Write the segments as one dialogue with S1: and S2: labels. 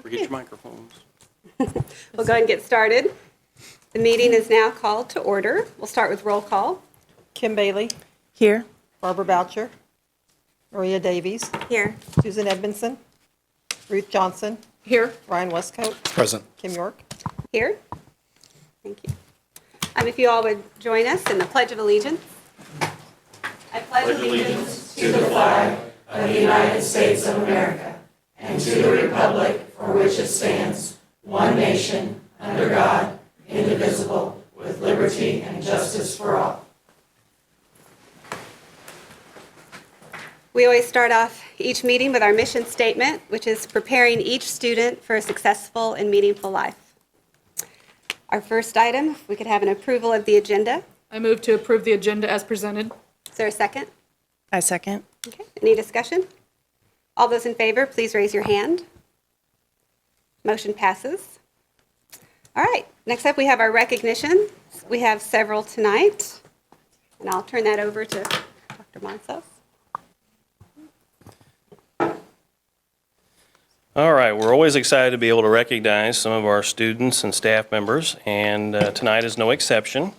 S1: Forget your microphones.
S2: We'll go ahead and get started. The meeting is now called to order. We'll start with roll call.
S3: Kim Bailey,
S4: Here.
S3: Barbara Boucher, Maria Davies,
S2: Here.
S3: Susan Edmondson, Ruth Johnson,
S2: Here.
S3: Ryan Westcoat,
S5: Present.
S3: Kim York.
S2: Here. Thank you. If you all would join us in the Pledge of Allegiance. I pledge allegiance
S6: to the flag of the United States of America and to the republic for which it stands, one nation, under God, indivisible, with liberty and justice for all.
S2: We always start off each meeting with our mission statement, which is preparing each student for a successful and meaningful life. Our first item, if we could have an approval of the agenda.
S4: I move to approve the agenda as presented.
S2: Is there a second?
S4: I second.
S2: Okay, any discussion? All those in favor, please raise your hand. Motion passes. All right, next up we have our recognition. We have several tonight, and I'll turn that over to Dr. Monsos.
S1: All right, we're always excited to be able to recognize some of our students and staff members, and tonight is no exception.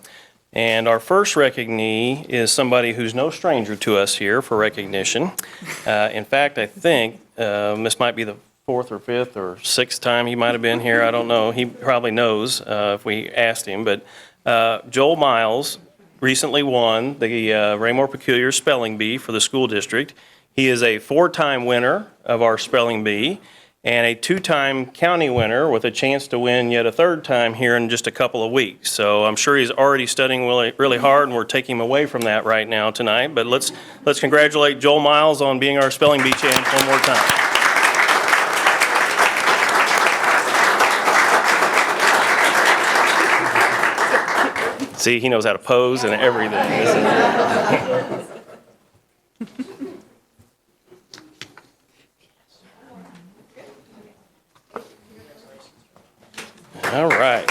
S1: And our first recoglee is somebody who's no stranger to us here for recognition. In fact, I think this might be the fourth or fifth or sixth time he might have been here. I don't know. He probably knows if we asked him. But Joel Miles recently won the Raymore Peculiar Spelling Bee for the school district. He is a four-time winner of our Spelling Bee and a two-time county winner with a chance to win yet a third time here in just a couple of weeks. So I'm sure he's already studying really hard, and we're taking him away from that right now tonight. But let's congratulate Joel Miles on being our Spelling Bee champ one more time. See, he knows how to pose and everything. All right.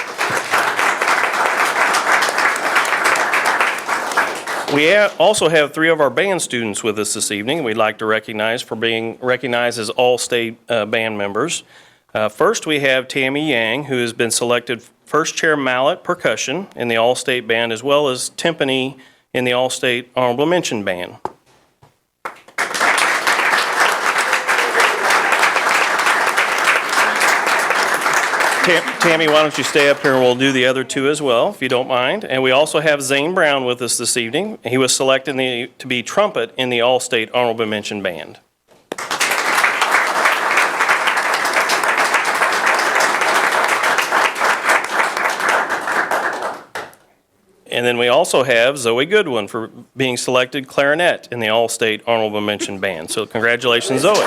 S1: We also have three of our band students with us this evening we'd like to recognize for being recognized as all-state band members. First, we have Tammy Yang, who has been selected first chair mallet percussion in the all-state band, as well as timpani in the all-state honorable mention band. Tammy, why don't you stay up here and we'll do the other two as well, if you don't mind. And we also have Zane Brown with us this evening. He was selected to be trumpet in the All-State Honorable Mention Band. And then we also have Zoe Goodwin for being selected clarinet in the All-State Honorable Mention Band. So congratulations, Zoe.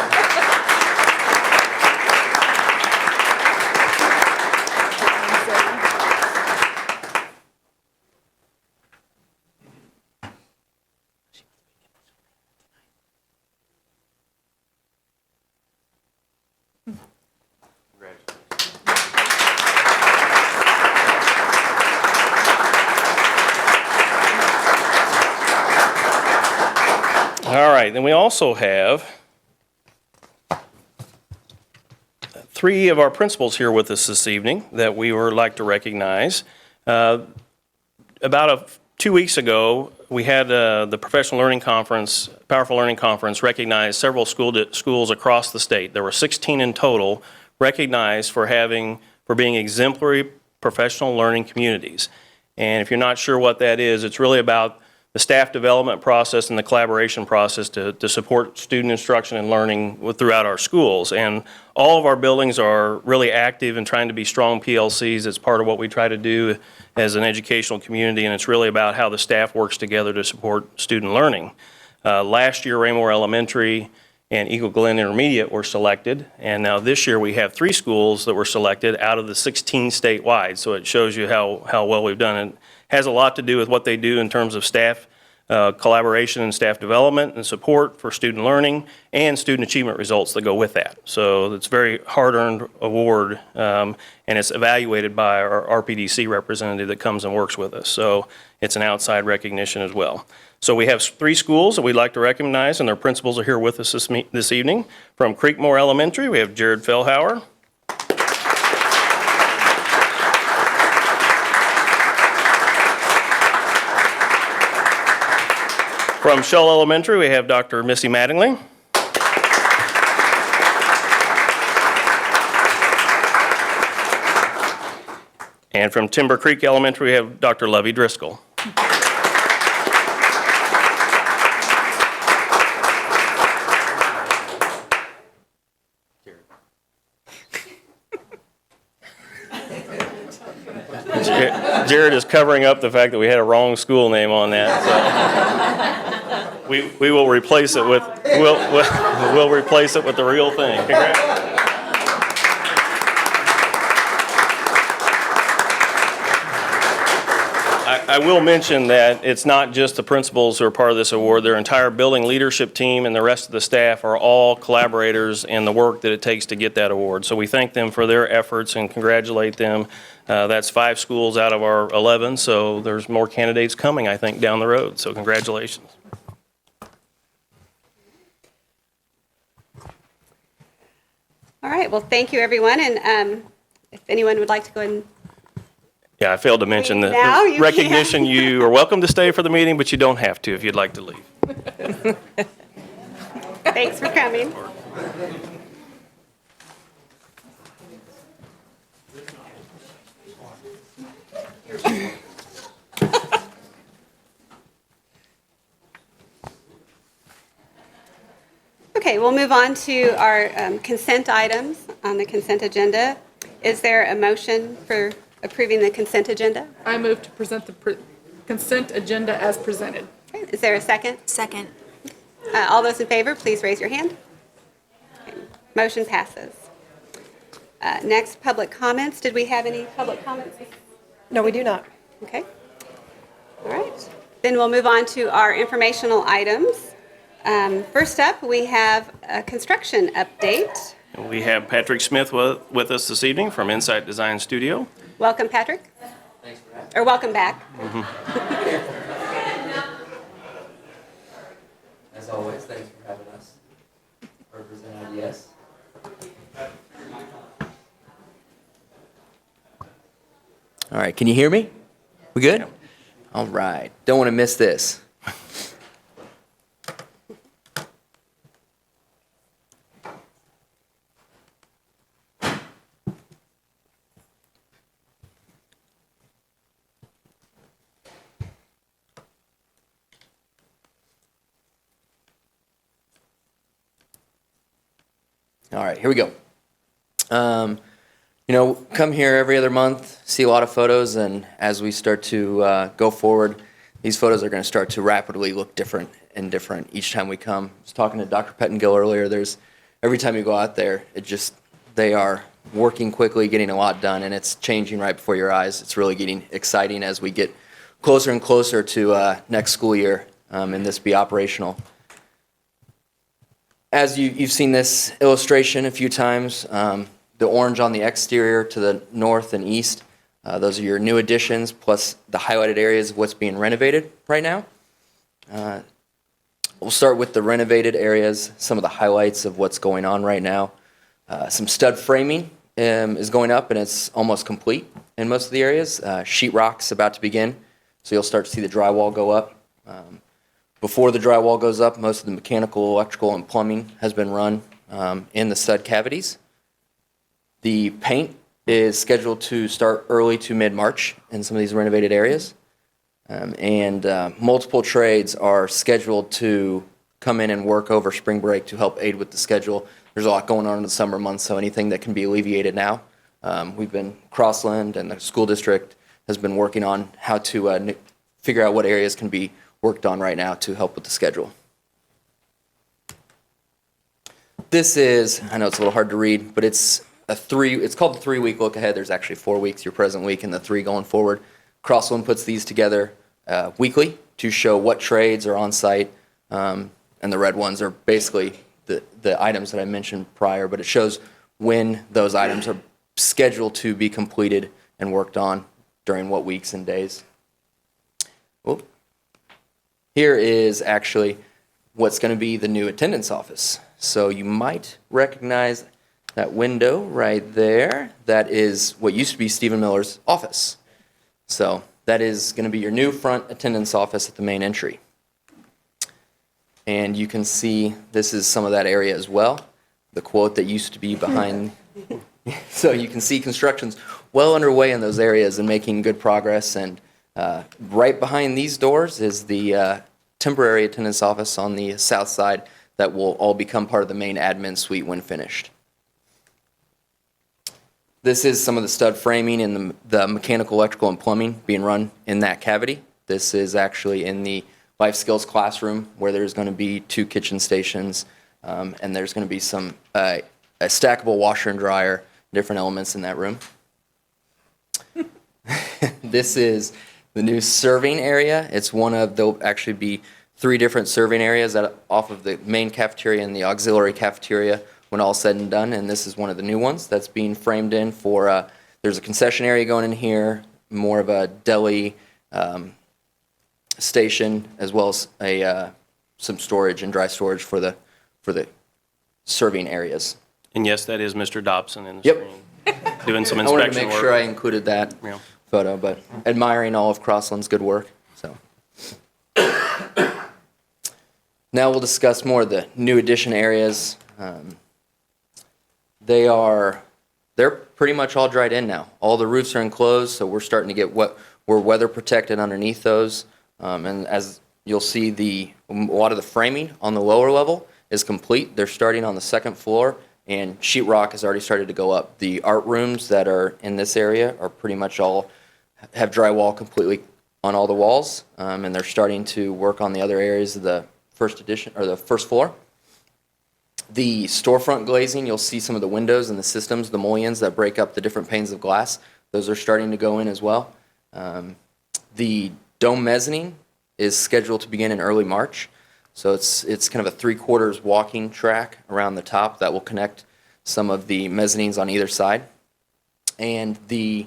S1: All right, then we also have three of our principals here with us this evening that we would like to recognize. About 2 weeks ago, we had the Professional Learning Conference, Powerful Learning Conference, recognize several schools across the state. There were 16 in total recognized for being exemplary professional learning communities. And if you're not sure what that is, it's really about the staff development process and the collaboration process to support student instruction and learning throughout our schools. And all of our buildings are really active in trying to be strong PLCs. It's part of what we try to do as an educational community, and it's really about how the staff works together to support student learning. Last year, Raymore Elementary and Eagle Glen Intermediate were selected, and now this year we have 3 schools that were selected out of the 16 statewide, so it shows you how well we've done. It has a lot to do with what they do in terms of staff collaboration and staff development and support for student learning and student achievement results that go with that. So it's a very hard-earned award, and it's evaluated by our RPDC representative that comes and works with us. So it's an outside recognition as well. So we have 3 schools that we'd like to recognize, and their principals are here with us this evening. From Creekmore Elementary, we have Jared Fellhauer. From Shull Elementary, we have Dr. Missy Mattingly. And from Timber Creek Elementary, we have Dr. Lovey Driscoll. Jared is covering up the fact that we had a wrong school name on that. So we will replace it with we'll replace it with the real thing. Congrats. I will mention that it's not just the principals who are part of this award. Their entire building leadership team and the rest of the staff are all collaborators in the work that it takes to get that award. So we thank them for their efforts and congratulate them. That's 5 schools out of our 11, so there's more candidates coming, I think, down the road. So congratulations.
S2: All right, well, thank you, everyone, and if anyone would like to go ahead and
S1: Yeah, I failed to mention the
S2: Now you
S1: recognition. You are welcome to stay for the meeting, but you don't have to if you'd like to leave.
S2: thanks for coming. Okay, we'll move on to our consent items on the consent agenda. Is there a motion for approving the consent agenda?
S4: I move to present the consent agenda as presented.
S2: Okay, is there a second?
S5: Second.
S2: All those in favor, please raise your hand. Okay, motion passes. Next, public comments. Did we have any public comments?
S3: No, we do not.
S2: Okay. All right. Then we'll move on to our informational items. First up, we have a construction update.
S1: We have Patrick Smith with us this evening from Insight Design Studio.
S2: Welcome, Patrick.
S7: Thanks for having me.
S2: Or welcome back.
S7: As always, thanks for having us represent IDS. All right, can you hear me? We good? All right, don't want to miss this. All right, here we go. Come here every other month, see a lot of photos, and as we start to go forward, these photos are going to start to rapidly look different and different each time we come. I was talking to Dr. Pettengill earlier. Every time you go out there, they are working quickly, getting a lot done, and it's changing right before your eyes. It's really getting exciting as we get closer and closer to next school year and this be operational. As you've seen this illustration a few times, the orange on the exterior to the north and east, those are your new additions, plus the highlighted areas of what's being renovated right now. We'll start with the renovated areas, some of the highlights of what's going on right now. Some stud framing is going up, and it's almost complete in most of the areas. Sheetrock's about to begin, so you'll start to see the drywall go up. Before the drywall goes up, most of the mechanical, electrical, and plumbing has been run in the stud cavities. The paint is scheduled to start early to mid-March in some of these renovated areas. And multiple trades are scheduled to come in and work over spring break to help aid with the schedule. There's a lot going on in the summer months, so anything that can be alleviated now. Crossland and the school district has been working on how to figure out what areas can be worked on right now to help with the schedule. This is, I know it's a little hard to read, but it's called the 3-week look ahead. There's actually 4 weeks, your present week and the 3 going forward. Crossland puts these together weekly to show what trades are on site, and the red ones are basically the items that I mentioned prior, but it shows when those items are scheduled to be completed and worked on during what weeks and days. Oop. Here is actually what's going to be the new attendance office. So you might recognize that window right there. That is what used to be Stephen Miller's office. So that is going to be your new front attendance office at the main entry. And you can see this is some of that area as well, the quote that used to be behind. So you can see construction's well underway in those areas and making good progress. And right behind these doors is the temporary attendance office on the south side that will all become part of the main admin suite when finished. This is some of the stud framing and the mechanical, electrical, and plumbing being run in that cavity. This is actually in the life skills classroom where there's going to be 2 kitchen stations, and there's going to be some a stackable washer and dryer, different elements in that room. This is the new serving area. It's one of, there'll actually be 3 different serving areas off of the main cafeteria and the auxiliary cafeteria when all said and done, and this is one of the new ones that's being framed in for, there's a concession area going in here, more of a deli station, as well as some storage and dry storage for the serving areas.
S1: And yes, that is Mr. Dobson in the
S7: Yep.
S1: screen, doing some
S7: I wanted to
S1: inspection
S7: make
S1: work.
S7: sure I included that
S1: Yeah.
S7: photo, but admiring all of Crossland's good work. So now we'll discuss more of the new addition areas. They're pretty much all dried in now. All the roofs are enclosed, so we're starting to get we're weather protected underneath those. And as you'll see, a lot of the framing on the lower level is complete. They're starting on the second floor, and sheetrock has already started to go up. The art rooms that are in this area are pretty much all have drywall completely on all the walls, and they're starting to work on the other areas of the first addition or the first floor. The storefront glazing, you'll see some of the windows and the systems, the mullions that break up the different panes of glass. Those are starting to go in as well. The dome mezzanine is scheduled to begin in early March. So it's kind of a 3/4 walking track around the top that will connect some of the mezzanines on either side. And the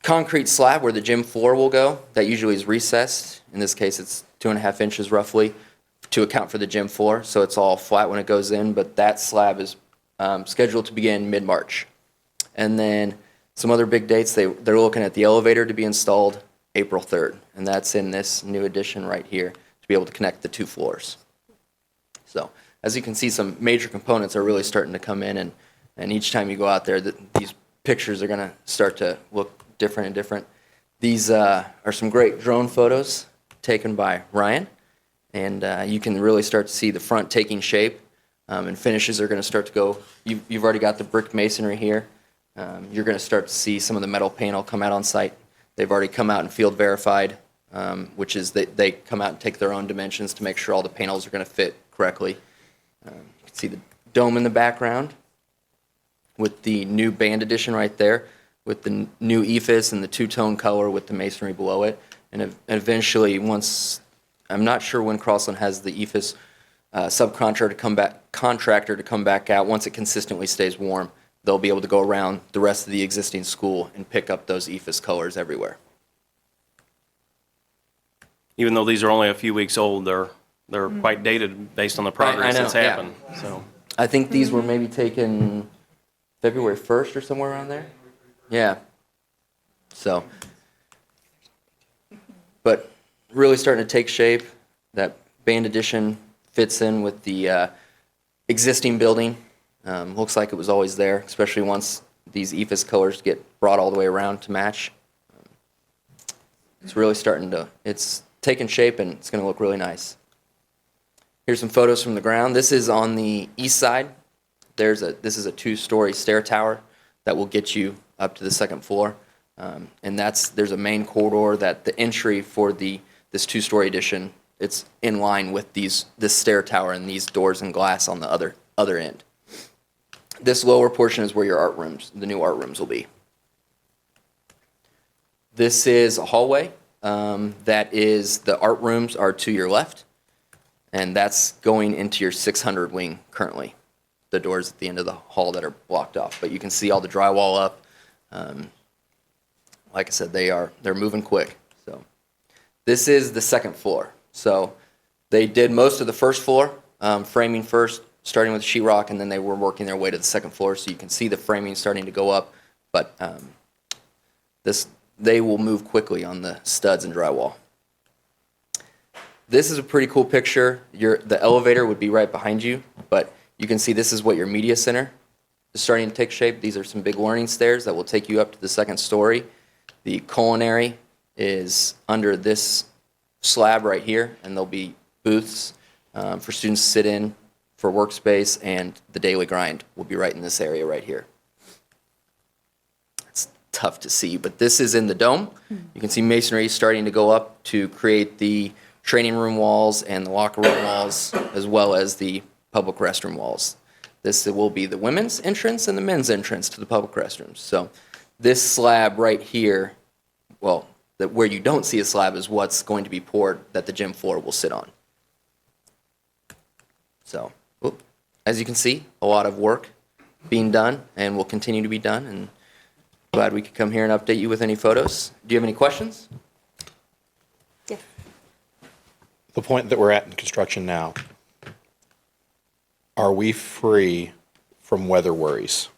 S7: concrete slab where the gym floor will go, that usually is recessed. In this case, it's 2.5 inches roughly to account for the gym floor. So it's all flat when it goes in, but that slab is scheduled to begin mid-March. And then some other big dates, they're looking at the elevator to be installed April 3rd, and that's in this new addition right here to be able to connect the 2 floors. So as you can see, some major components are really starting to come in, and each time you go out there, these pictures are going to start to look different and different. These are some great drone photos taken by Ryan, and you can really start to see the front taking shape, and finishes are going to start to go. You've already got the brick masonry here. You're going to start to see some of the metal panel come out on site. They've already come out and field verified, which is they come out and take their own dimensions to make sure all the panels are going to fit correctly. You can see the dome in the background with the new band addition right there, with the new ephes and the 2-tone color with the masonry below it. And eventually, once, I'm not sure when Crossland has the ephes subcontractor to come back out, once it consistently stays warm, they'll be able to go around the rest of the existing school and pick up those ephes colors everywhere.
S1: Even though these are only a few weeks old, they're quite dated based on the progress
S7: know,
S1: that's
S7: yeah.
S1: happened. So
S7: I think these were maybe taken February 1st or somewhere around there. Yeah. So, but really starting to take shape. That band addition fits in with the existing building. Looks like it was always there, especially once these ephes colors get brought all the way around to match. It's really it's taking shape, and it's going to look really nice. Here's some photos from the ground. This is on the east side. This is a 2-story stair tower that will get you up to the second floor. And there's a main corridor that the entry for this 2-story addition, it's in line with this stair tower and these doors and glass on the other end. This lower portion is where your the new art rooms will be. This is a hallway. The art rooms are to your left, and that's going into your 600 wing currently. The doors at the end of the hall that are blocked off, but you can see all the drywall up. Like I said, they're moving quick. So this is the second floor. So they did most of the first floor, framing first, starting with sheetrock, and then they were working their way to the second floor. So you can see the framing starting to go up, but they will move quickly on the studs and drywall. this is a pretty cool picture. The elevator would be right behind you, but you can see this is what your media center is starting to take shape. These are some big learning stairs that will take you up to the second story. The culinary is under this slab right here, and there'll be booths for students to sit in for workspace, and the daily grind will be right in this area right here. It's tough to see, but this is in the dome. You can see masonry starting to go up to create the training room walls and the locker room walls, as well as the public restroom walls. This will be the women's entrance and the men's entrance to the public restrooms. So this slab right here, well, where you don't see a slab is what's going to be poured that the gym floor will sit on. So, as you can see, a lot of work being done and will continue to be done, and glad we could come here and update you with any photos. Do you have any questions?
S2: Yes.
S5: The point that we're at in construction now, are we free from weather worries?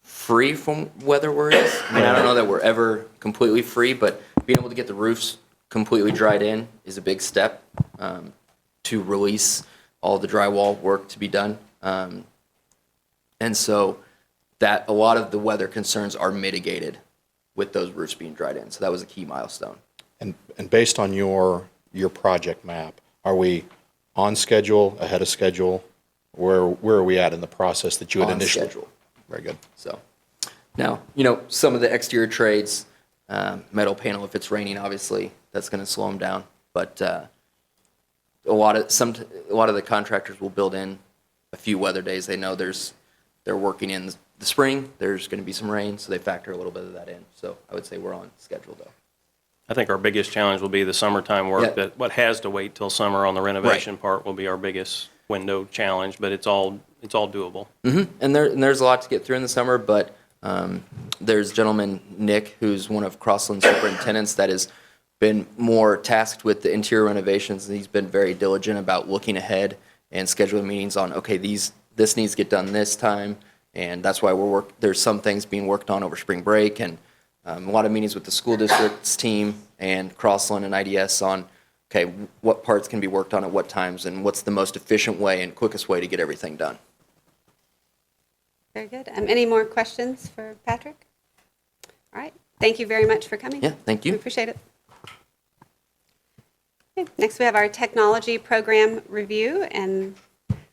S7: Free from weather worries? I mean, I don't know that we're ever completely free, but being able to get the roofs completely dried in is a big step to release all the drywall work to be done. And so that a lot of the weather concerns are mitigated with those roofs being dried in. So that was a key milestone.
S5: And based on your project map, are we on schedule, ahead of schedule? Where are we at in the process that you had
S7: On
S5: initially?
S7: schedule.
S5: Very good.
S7: So now, some of the exterior trades, metal panel, if it's raining, obviously, that's going to slow them down. But a lot of the contractors will build in a few weather days. They know they're working in the spring. There's going to be some rain, so they factor a little bit of that in. So I would say we're on schedule, though.
S1: I think our biggest challenge will be the summertime work.
S7: Yeah.
S1: That what has to wait till summer on the renovation part will be our biggest window challenge, but it's all doable.
S7: And there's a lot to get through in the summer, but there's gentleman, Nick, who's one of Crossland's superintendents that has been more tasked with the interior renovations, and he's been very diligent about looking ahead and scheduling meetings on, okay, this needs to get done this time, and that's why there's some things being worked on over spring break, and a lot of meetings with the school district's team and Crossland and IDS on, okay, what parts can be worked on at what times, and what's the most efficient way and quickest way to get everything done.
S2: Very good. Any more questions for Patrick? All right. Thank you very much for coming.
S7: Yeah, thank you.
S2: We appreciate it. Okay, next, we have our technology program review, and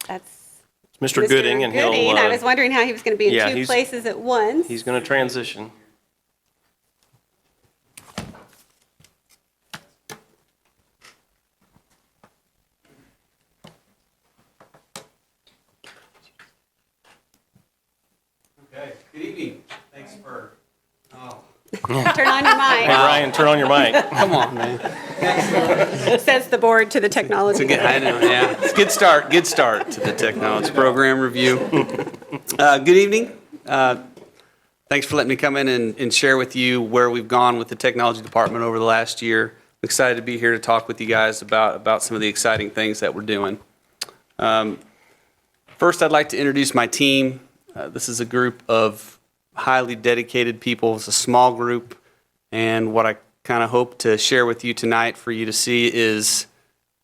S2: that's
S1: Mr. Gooding, and he'll,
S2: Gooding. I was wondering how he was going to be in
S1: yeah,
S2: two places at once.
S1: he's going to transition.
S8: Okay, good evening. Thanks for,
S2: Turn on your
S1: Hey,
S2: mic,
S1: Ryan, turn on your mic.
S8: come on, man.
S2: says the board to the technology.
S8: I know, yeah. It's a good start to the technology program review. Good evening. Thanks for letting me come in and share with you where we've gone with the technology department over the last year. I'm excited to be here to talk with you guys about some of the exciting things that we're doing. First, I'd like to introduce my team. This is a group of highly dedicated people. It's a small group, and what I kind of hope to share with you tonight for you to see is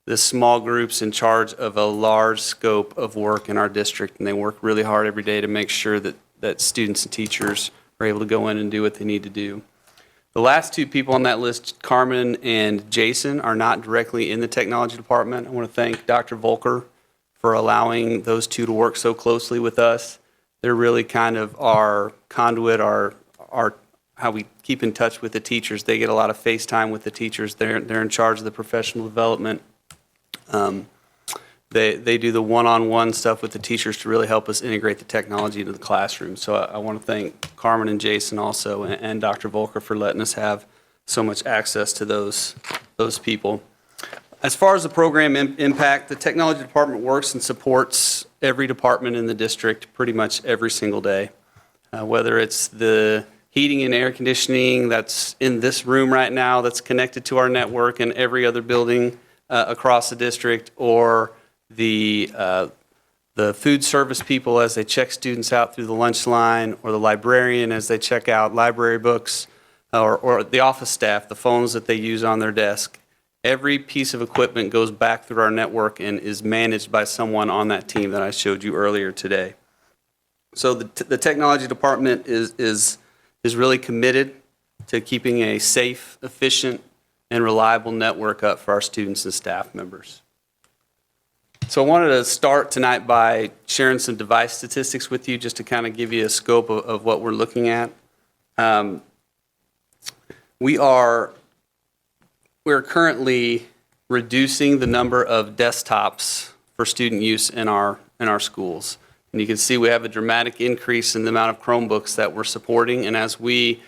S8: this small group's in charge of a large scope of work in our district, and they work really hard every day to make sure that students and teachers are able to go in and do what they need to do. The last two people on that list, Carmen and Jason, are not directly in the technology department. I want to thank Dr. Volker for allowing those two to work so closely with us. They're really kind of our conduit, our how we keep in touch with the teachers. They get a lot of face time with the teachers. They're in charge of the professional development. They do the one-on-one stuff with the teachers to really help us integrate the technology into the classroom. So I want to thank Carmen and Jason also, and Dr. Volker for letting us have so much access to those people. As far as the program impact, the technology department works and supports every department in the district pretty much every single day. Whether it's the heating and air conditioning that's in this room right now that's connected to our network and every other building across the district, or the food service people as they check students out through the lunch line, or the librarian as they check out library books, or the office staff, the phones that they use on their desk. every piece of equipment goes back through our network and is managed by someone on that team that I showed you earlier today. So the technology department is really committed to keeping a safe, efficient, and reliable network up for our students and staff members. So I wanted to start tonight by sharing some device statistics with you just to kind of give you a scope of what we're looking at. We're currently reducing the number of desktops for student use in our schools. And you can see we have a dramatic increase in the amount of Chromebooks that we're supporting. And as we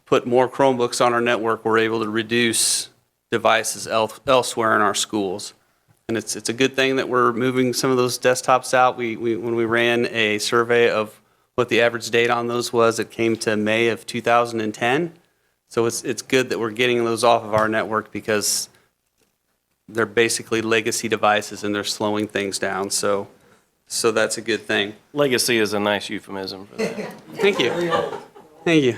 S8: put more Chromebooks on our network, we're able to reduce devices elsewhere in our schools. And it's a good thing that we're moving some of those desktops out. When we ran a survey of what the average date on those was, it came to May of 2010. So it's good that we're getting those off of our network because they're basically legacy devices and they're slowing things down. So that's a good thing.
S1: Legacy is a nice euphemism for that.
S8: Thank you. Thank you.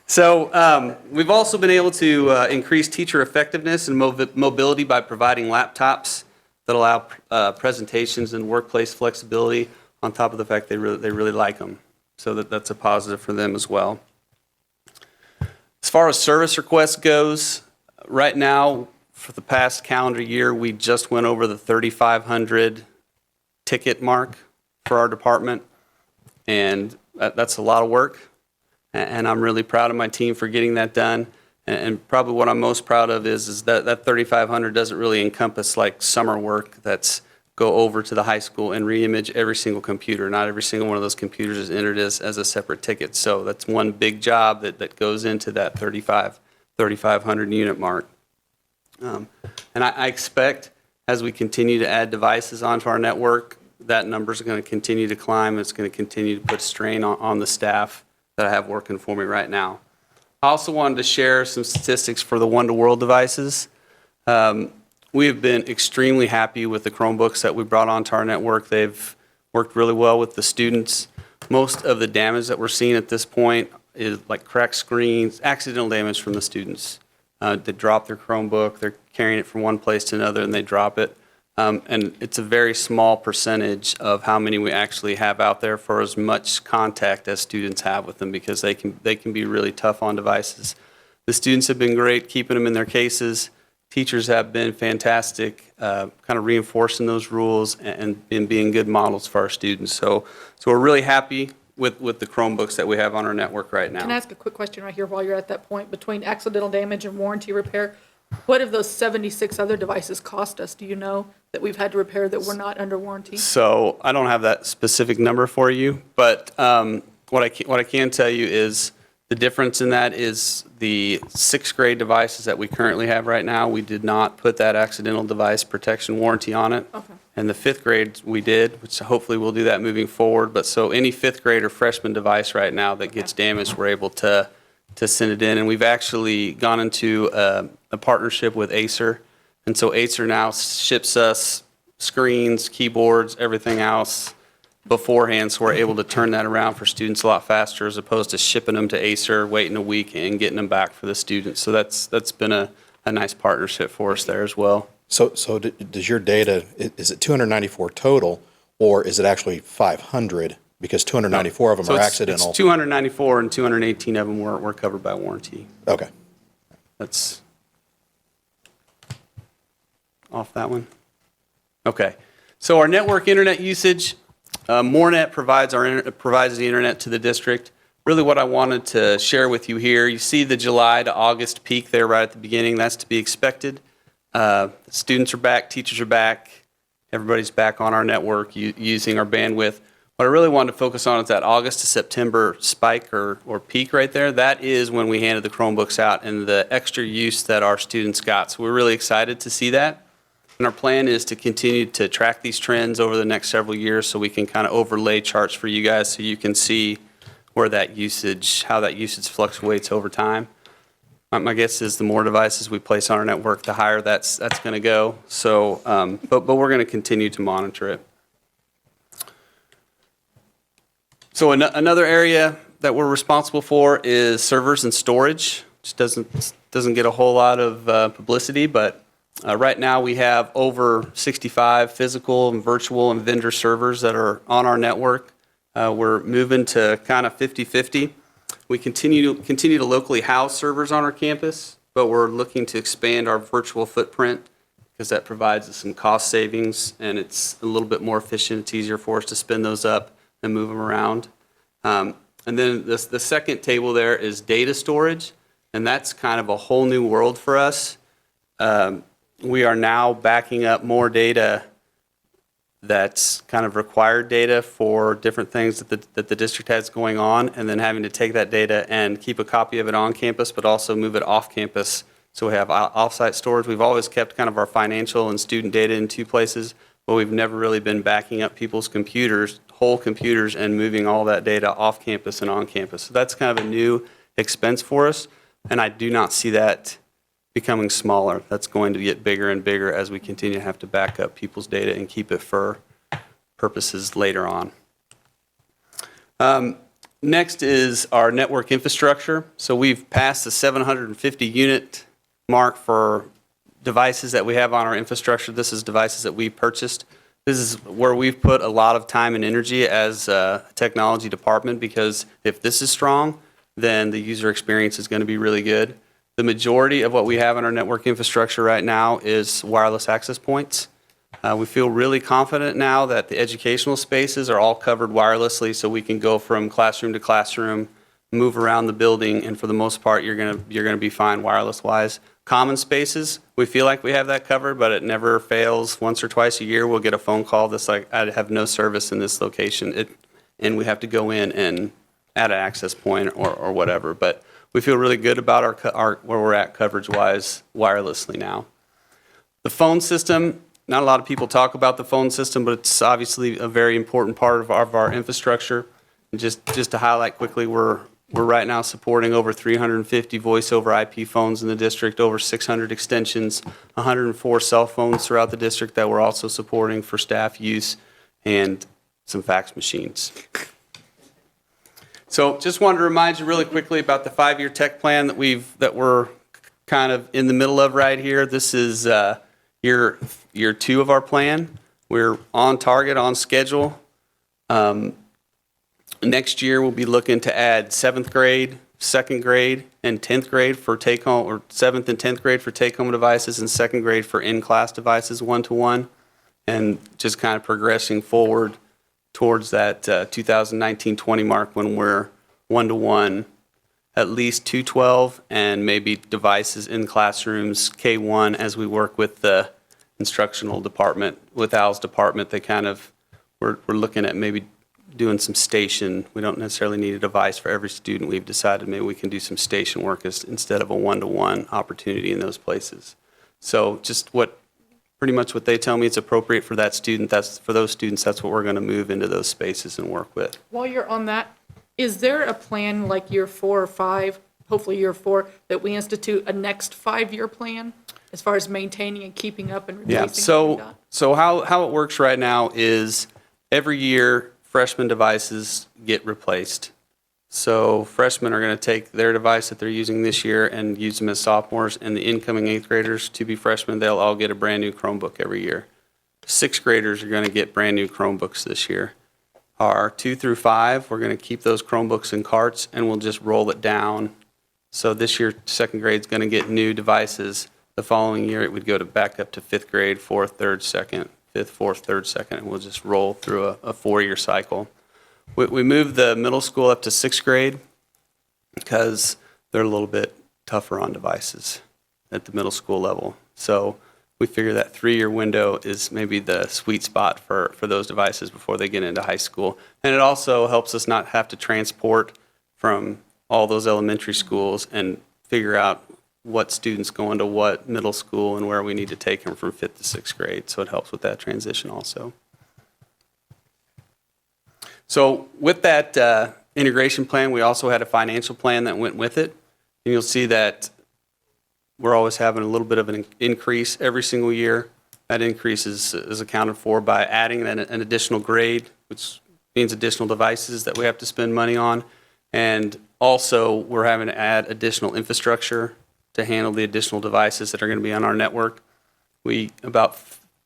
S8: So we've also been able to increase teacher effectiveness and mobility by providing laptops that allow presentations and workplace flexibility on top of the fact they really like them. So that's a positive for them as well. As far as service requests goes, right now, for the past calendar year, we just went over the 3,500 ticket mark for our department, and that's a lot of work, and I'm really proud of my team for getting that done. And probably what I'm most proud of is that 3,500 doesn't really encompass like summer work that's go over to the high school and reimage every single computer. Not every single one of those computers is entered as a separate ticket. So that's one big job that goes into that 3,500 unit mark. And I expect as we continue to add devices onto our network, that number is going to continue to climb. It's going to continue to put strain on the staff that I have working for me right now. I also wanted to share some statistics for the One2World devices. We have been extremely happy with the Chromebooks that we brought onto our network. They've worked really well with the students. Most of the damage that we're seeing at this point is like cracked screens, accidental damage from the students. They drop their Chromebook, they're carrying it from one place to another and they drop it. And it's a very small percentage of how many we actually have out there for as much contact as students have with them because they can be really tough on devices. The students have been great keeping them in their cases. Teachers have been fantastic, kind of reinforcing those rules and being good models for our students. So we're really happy with the Chromebooks that we have on our network right now.
S4: Can I ask a quick question right here while you're at that point? Between accidental damage and warranty repair, what have those 76 other devices cost us? Do you know that we've had to repair that we're not under warranty?
S8: So I don't have that specific number for you, but what I can tell you is the difference in that is the sixth grade devices that we currently have right now, we did not put that accidental device protection warranty on it.
S4: Okay.
S8: And the fifth grade we did, which hopefully we'll do that moving forward. But so any fifth grade or freshman device right now that gets damaged, we're able to send it in. And we've actually gone into a partnership with Acer. And so Acer now ships us screens, keyboards, everything else beforehand, so we're able to turn that around for students a lot faster as opposed to shipping them to Acer, waiting a week, and getting them back for the students. So that's been a nice partnership for us there as well.
S5: So does your data, is it 294 total, or is it actually 500? Because 294 of them
S8: So
S5: are
S8: it's
S5: accidental.
S8: 294 and 218 of them were covered by warranty.
S5: Okay.
S8: That's off that one. Okay. So our network internet usage, MoreNet provides the internet to the district. Really what I wanted to share with you here, you see the July to August peak there right at the beginning. That's to be expected. Students are back, teachers are back, everybody's back on our network using our bandwidth. What I really wanted to focus on is that August to September spike or peak right there. That is when we handed the Chromebooks out and the extra use that our students got. So we're really excited to see that. And our plan is to continue to track these trends over the next several years so we can kind of overlay charts for you guys so you can see where that usage, how that usage fluctuates over time. My guess is the more devices we place on our network, the higher that's going to go. So, but we're going to continue to monitor it. So another area that we're responsible for is servers and storage, which doesn't get a whole lot of publicity, but Right now, we have over 65 physical and virtual and vendor servers that are on our network. We're moving to kind of 50/50. We continue to locally house servers on our campus, but we're looking to expand our virtual footprint because that provides us some cost savings, and it's a little bit more efficient. It's easier for us to spin those up and move them around. And then the second table there is data storage, and that's kind of a whole new world for us. We are now backing up more data that's kind of required data for different things that the district has going on, and then having to take that data and keep a copy of it on campus, but also move it off campus. So we have offsite storage. We've always kept kind of our financial and student data in two places, but we've never really been backing up people's computers, whole computers, and moving all that data off campus and on campus. So that's kind of a new expense for us, and I do not see that becoming smaller. That's going to get bigger and bigger as we continue to have to back up people's data and keep it for purposes later on. Next is our network infrastructure. So we've passed the 750 unit mark for devices that we have on our infrastructure. This is devices that we purchased. This is where we've put a lot of time and energy as a technology department, because if this is strong, then the user experience is going to be really good. The majority of what we have in our network infrastructure right now is wireless access points. We feel really confident now that the educational spaces are all covered wirelessly, so we can go from classroom to classroom, move around the building, and for the most part, you're gonna be fine wireless-wise. Common spaces, we feel like we have that covered, but it never fails. Once or twice a year, we'll get a phone call that's like, I have no service in this location, and we have to go in and add an access point or whatever. But we feel really good about our where we're at coverage-wise wirelessly now. The phone system, not a lot of people talk about the phone system, but it's obviously a very important part of our infrastructure. And just to highlight quickly, we're right now supporting over 350 voice over IP phones in the district, over 600 extensions, 104 cell phones throughout the district that we're also supporting for staff use, and some fax machines. So just wanted to remind you really quickly about the 5-year tech plan that we're kind of in the middle of right here. This is year 2 of our plan. We're on target, on schedule. Next year, we'll be looking to add 7th grade, 2nd grade, and 10th grade for take-home, or 7th and 10th grade for take-home devices, and 2nd grade for in-class devices, 1-to-1, and just kind of progressing forward towards that 2019-20 mark when we're 1-to-1, at least 212, and maybe devices in classrooms K1 as we work with the instructional department, with Al's department. They kind of, we're looking at maybe doing some station. We don't necessarily need a device for every student. We've decided maybe we can do some station work instead of a 1-to-1 opportunity in those places. So just pretty much what they tell me it's appropriate for that student, for those students, that's what we're going to move into those spaces and work with.
S4: While you're on that, is there a plan like year 4 or 5, hopefully year 4, that we institute a next 5-year plan as far as maintaining and keeping up and replacing?
S8: Yeah, so how it works right now is every year freshman devices get replaced. So freshmen are going to take their device that they're using this year and use them as sophomores, and the incoming 8th graders to be freshmen, they'll all get a brand new Chromebook every year. 6th graders are going to get brand new Chromebooks this year. Our 2 through 5, we're going to keep those Chromebooks in carts, and we'll just roll it down. So this year, 2nd grade's going to get new devices. The following year, it would go back up to 5th grade, 4th, 3rd, 2nd, 5th, 4th, 3rd, 2nd, and we'll just roll through a 4-year cycle. We moved the middle school up to 6th grade because they're a little bit tougher on devices at the middle school level. So we figure that 3-year window is maybe the sweet spot for those devices before they get into high school. And it also helps us not have to transport from all those elementary schools and figure out what students go into what middle school and where we need to take them from 5th to 6th grade. So it helps with that transition also. So with that integration plan, we also had a financial plan that went with it. And you'll see that we're always having a little bit of an increase every single year. That increase is accounted for by adding an additional grade, which means additional devices that we have to spend money on. And also, we're having to add additional infrastructure to handle the additional devices that are going to be on our network. About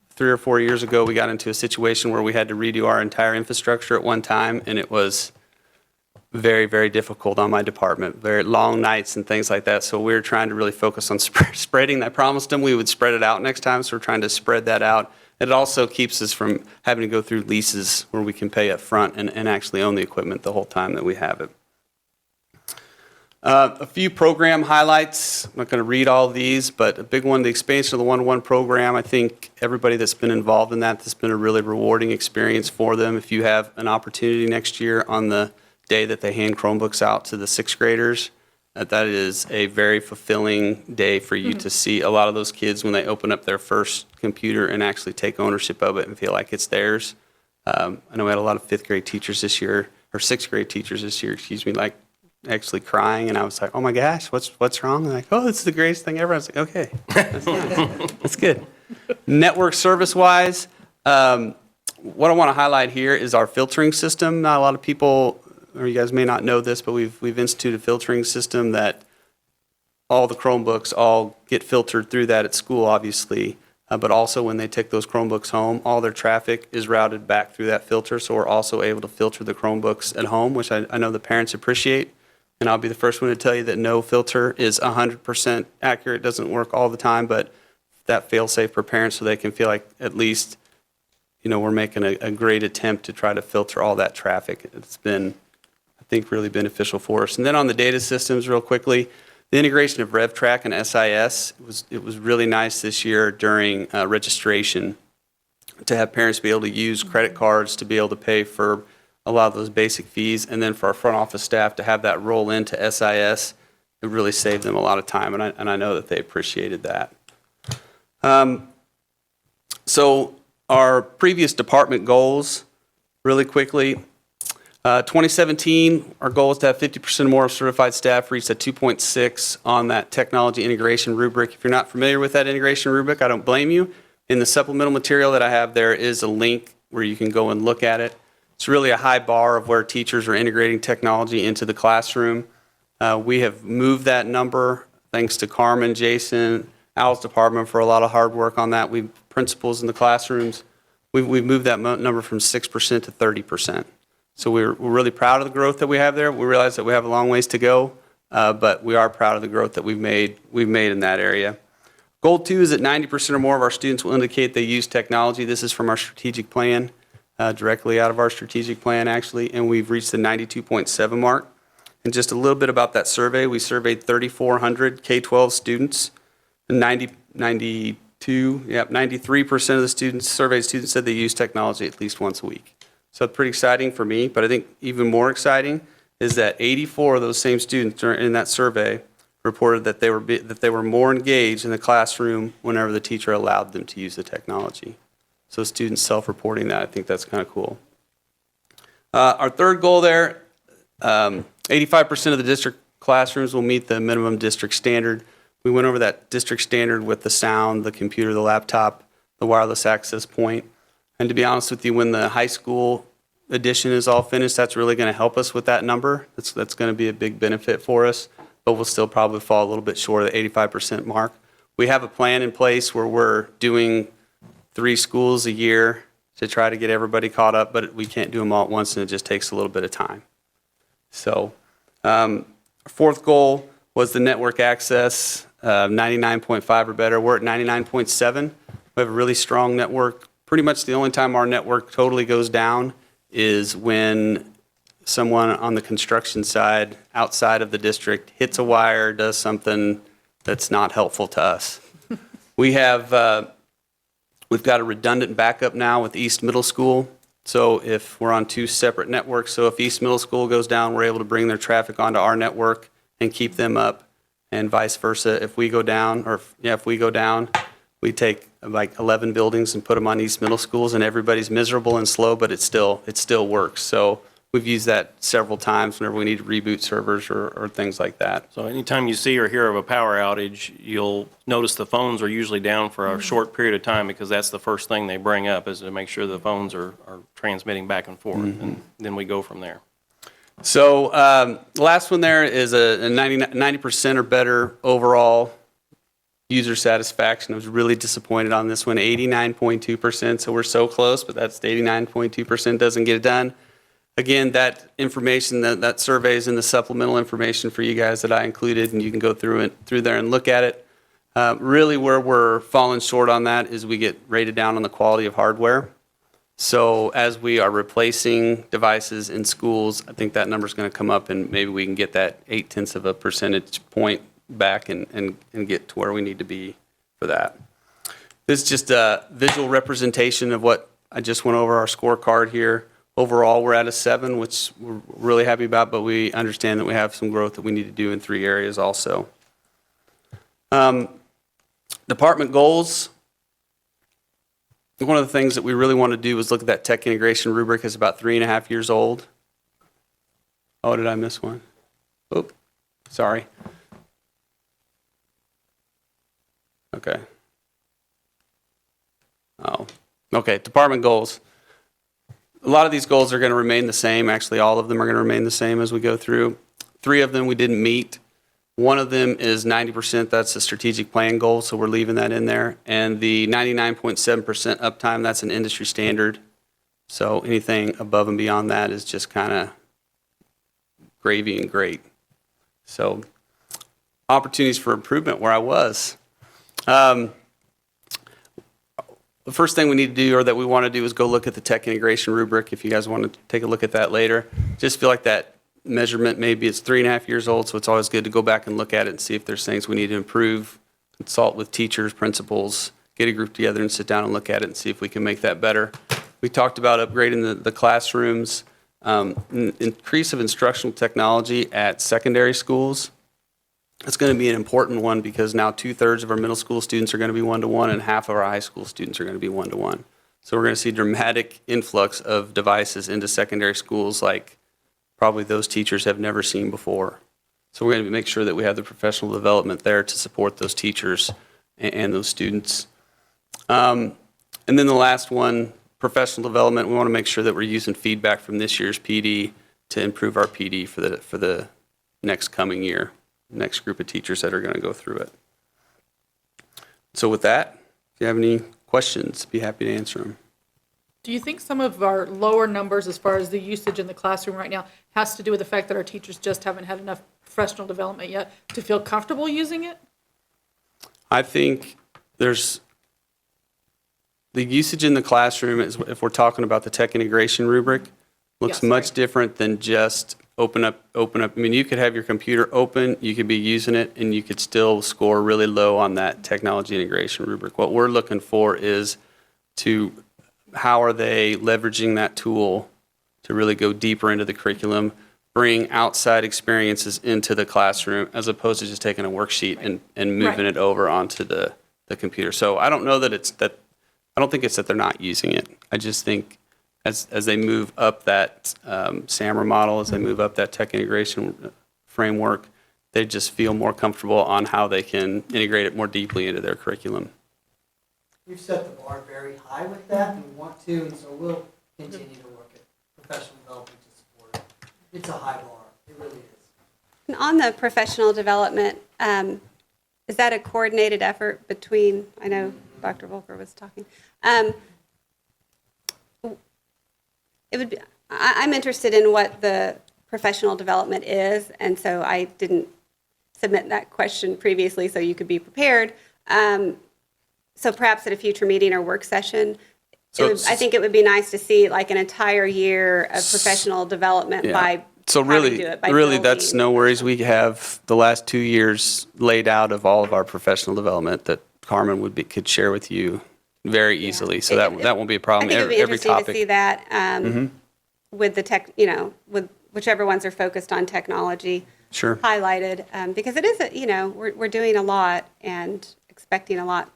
S8: 3 or 4 years ago, we got into a situation where we had to redo our entire infrastructure at one time, and it was very, very difficult on my department, very long nights and things like that. So we were trying to really focus on spreading. I promised them we would spread it out next time, so we're trying to spread that out. It also keeps us from having to go through leases where we can pay up front and actually own the equipment the whole time that we have it. A few program highlights. I'm not going to read all of these, but a big one, the expansion of the one-to-one program. I think everybody that's been involved in that, that's been a really rewarding experience for them. If you have an opportunity next year on the day that they hand Chromebooks out to the sixth graders, that is a very fulfilling day for you to see a lot of those kids when they open up their first computer and actually take ownership of it and feel like it's theirs. I know we had a lot of fifth grade teachers this year, or sixth grade teachers this year, like actually crying, and I was like, oh my gosh, what's wrong? And like, oh, this is the greatest thing ever. I was like, okay, that's nice. That's good. Network service-wise, what I want to highlight here is our filtering system. Not a lot of people, or you guys may not know this, but we've instituted a filtering system that all the Chromebooks all get filtered through that at school, obviously, but also when they take those Chromebooks home, all their traffic is routed back through that filter, so we're also able to filter the Chromebooks at home, which I know the parents appreciate. And I'll be the first one to tell you that no filter is 100% accurate. It doesn't work all the time, but that fail-safe for parents so they can feel like at least, we're making a great attempt to try to filter all that traffic. It's been, I think, really beneficial for us. And then on the data systems, real quickly, the integration of RevTrack and SIS, it was really nice this year during registration to have parents be able to use credit cards to be able to pay for a lot of those basic fees, and then for our front office staff to have that roll into SIS, it really saved them a lot of time, and I know that they appreciated that. So our previous department goals, really quickly, 2017, our goal is to have 50% more certified staff reach that 2.6 on that technology integration rubric. If you're not familiar with that integration rubric, I don't blame you. In the supplemental material that I have, there is a link where you can go and look at it. It's really a high bar of where teachers are integrating technology into the classroom. We have moved that number, thanks to Carmen, Jason, Al's department for a lot of hard work on that. Principals in the classrooms, we've moved that number from 6% to 30%. So we're really proud of the growth that we have there. We realize that we have a long ways to go, but we are proud of the growth that we've made in that area. Goal 2 is that 90% or more of our students will indicate they use technology. This is from our strategic plan. Directly out of our strategic plan, actually, and we've reached the 92.7 mark. And just a little bit about that survey, we surveyed 3,400 K-12 students, and 93% of the surveyed students said they use technology at least once a week. So it's pretty exciting for me, but I think even more exciting is that 84 of those same students in that survey reported that they were more engaged in the classroom whenever the teacher allowed them to use the technology. So students self-reporting that, I think that's kind of cool. Our third goal there, 85% of the district classrooms will meet the minimum district standard. We went over that district standard with the sound, the computer, the laptop, the wireless access point. And to be honest with you, when the high school edition is all finished, that's really going to help us with that number. That's going to be a big benefit for us, but we'll still probably fall a little bit short of the 85% mark. We have a plan in place where we're doing 3 schools a year to try to get everybody caught up, but we can't do them all at once, and it just takes a little bit of time. So our fourth goal was the network access, 99.5 or better. We're at 99.7. We have a really strong network. Pretty much the only time our network totally goes down is when someone on the construction side outside of the district hits a wire, does something that's not helpful to us. We've got a redundant backup now with East Middle School. So if we're on 2 separate networks, so if East Middle School goes down, we're able to bring their traffic onto our network and keep them up, and vice versa. If we go down, we take like 11 buildings and put them on East Middle Schools, and everybody's miserable and slow, but it still works. So we've used that several times whenever we need to reboot servers or things like that.
S1: So anytime you see or hear of a power outage, you'll notice the phones are usually down for a short period of time, because that's the first thing they bring up, is to make sure the phones are transmitting back and forth, and then we go from there.
S8: So the last one there is a 90% or better overall user satisfaction. I was really disappointed on this one, 89.2%. So we're so close, but that's 89.2% doesn't get it done. Again, that information, that survey is in the supplemental information for you guys that I included, and you can go through there and look at it. Really where we're falling short on that is we get rated down on the quality of hardware. So as we are replacing devices in schools, I think that number's going to come up, and maybe we can get that 0.8 of a percentage point back and get to where we need to be for that. This is just a visual representation of what I just went over our scorecard here. Overall, we're at a 7, which we're really happy about, but we understand that we have some growth that we need to do in 3 areas also. Department goals. One of the things that we really want to do is look at that tech integration rubric. It's about 3.5 years old. Oh, did I miss one? Oh, sorry. Okay. Oh, okay, department goals. A lot of these goals are going to remain the same. Actually, all of them are going to remain the same as we go through. 3 of them we didn't meet. One of them is 90%. That's a strategic plan goal, so we're leaving that in there. And the 99.7% uptime, that's an industry standard. So anything above and beyond that is just kind of gravy and great. So opportunities for improvement where I was. The first thing we need to do, or that we want to do, is go look at the tech integration rubric. If you guys want to take a look at that later, just feel like that measurement, maybe it's 3.5 years old, so it's always good to go back and look at it and see if there's things we need to improve, consult with teachers, principals, get a group together and sit down and look at it and see if we can make that better. We talked about upgrading the classrooms, increase of instructional technology at secondary schools. It's going to be an important one because now 2/3 of our middle school students are going to be one-to-one and half of our high school students are going to be one-to-one. So we're going to see dramatic influx of devices into secondary schools like probably those teachers have never seen before. So we're going to make sure that we have the professional development there to support those teachers and those students. And then the last one, professional development, we want to make sure that we're using feedback from this year's PD to improve our PD for the next coming year. Next group of teachers that are going to go through it. So with that, if you have any questions, be happy to answer them.
S4: Do you think some of our lower numbers as far as the usage in the classroom right now has to do with the fact that our teachers just haven't had enough professional development yet to feel comfortable using it?
S8: I think there's the usage in the classroom, is, if we're talking about the tech integration rubric, looks
S4: Yeah,
S8: much
S4: sorry.
S8: different than just open up. I mean, you could have your computer open, you could be using it, and you could still score really low on that technology integration rubric. What we're looking for is how are they leveraging that tool to really go deeper into the curriculum, bring outside experiences into the classroom, as opposed to just taking a worksheet and moving it over onto the computer. So I don't know that I don't think it's that they're not using it. I just think as they move up that SAMR model, as they move up that tech integration framework, they just feel more comfortable on how they can integrate it more deeply into their curriculum.
S9: We've set the bar very high with that, and we want to, and so we'll continue to work at professional development to support it. It's a high bar, it really is.
S2: And on the professional development, is that a coordinated effort between, I know Dr. Volker was talking. It would be, I'm interested in what the professional development is, and so I didn't submit that question previously so you could be prepared. So perhaps at a future meeting or work session, I think it would be nice to see like an entire year of professional development by
S8: So
S2: how to
S8: really,
S2: do it, by
S8: really, that's
S2: building.
S8: no worries. We have the last 2 years laid out of all of our professional development that Carmen could share with you very easily. So that won't be a problem.
S2: I think it would be
S8: Every
S2: interesting to
S8: topic.
S2: see that with the tech, with whichever ones are focused on technology
S8: Sure.
S2: highlighted, because it is, we're doing a lot and expecting a lot.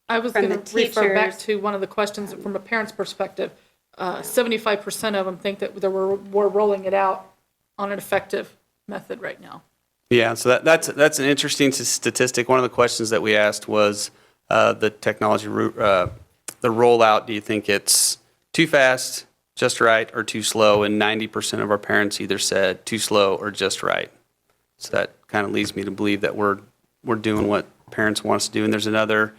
S4: I was
S2: From
S4: going
S2: the
S4: to refer back
S2: teachers.
S4: to one of the questions from a parent's perspective. 75% of them think that we're rolling it out on an effective method right now.
S8: Yeah, so that's an interesting statistic. One of the questions that we asked was the technology the rollout. Do you think it's too fast, just right, or too slow? And 90% of our parents either said too slow or just right. So that kind of leads me to believe that we're doing what parents want us to do. And there's another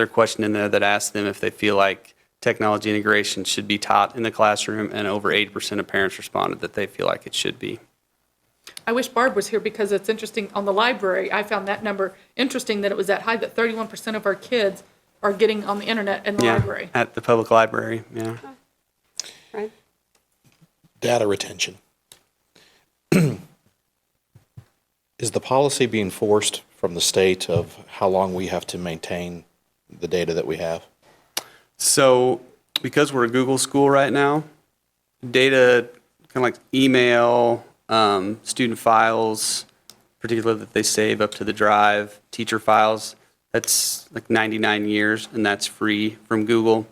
S8: question in there that asks them if they feel like technology integration should be taught in the classroom, and over 80% of parents responded that they feel like it should be.
S4: I wish Barb was here because it's interesting, on the library, I found that number interesting that it was that high, that 31% of our kids are getting on the internet in the library.
S8: At the public library, yeah.
S2: Right?
S5: Data retention. Is the policy being forced from the state of how long we have to maintain the data that we have?
S8: So because we're a Google school right now, data, kind of like email, student files, particularly that they save up to the drive, teacher files, that's like 99 years, and that's free from Google.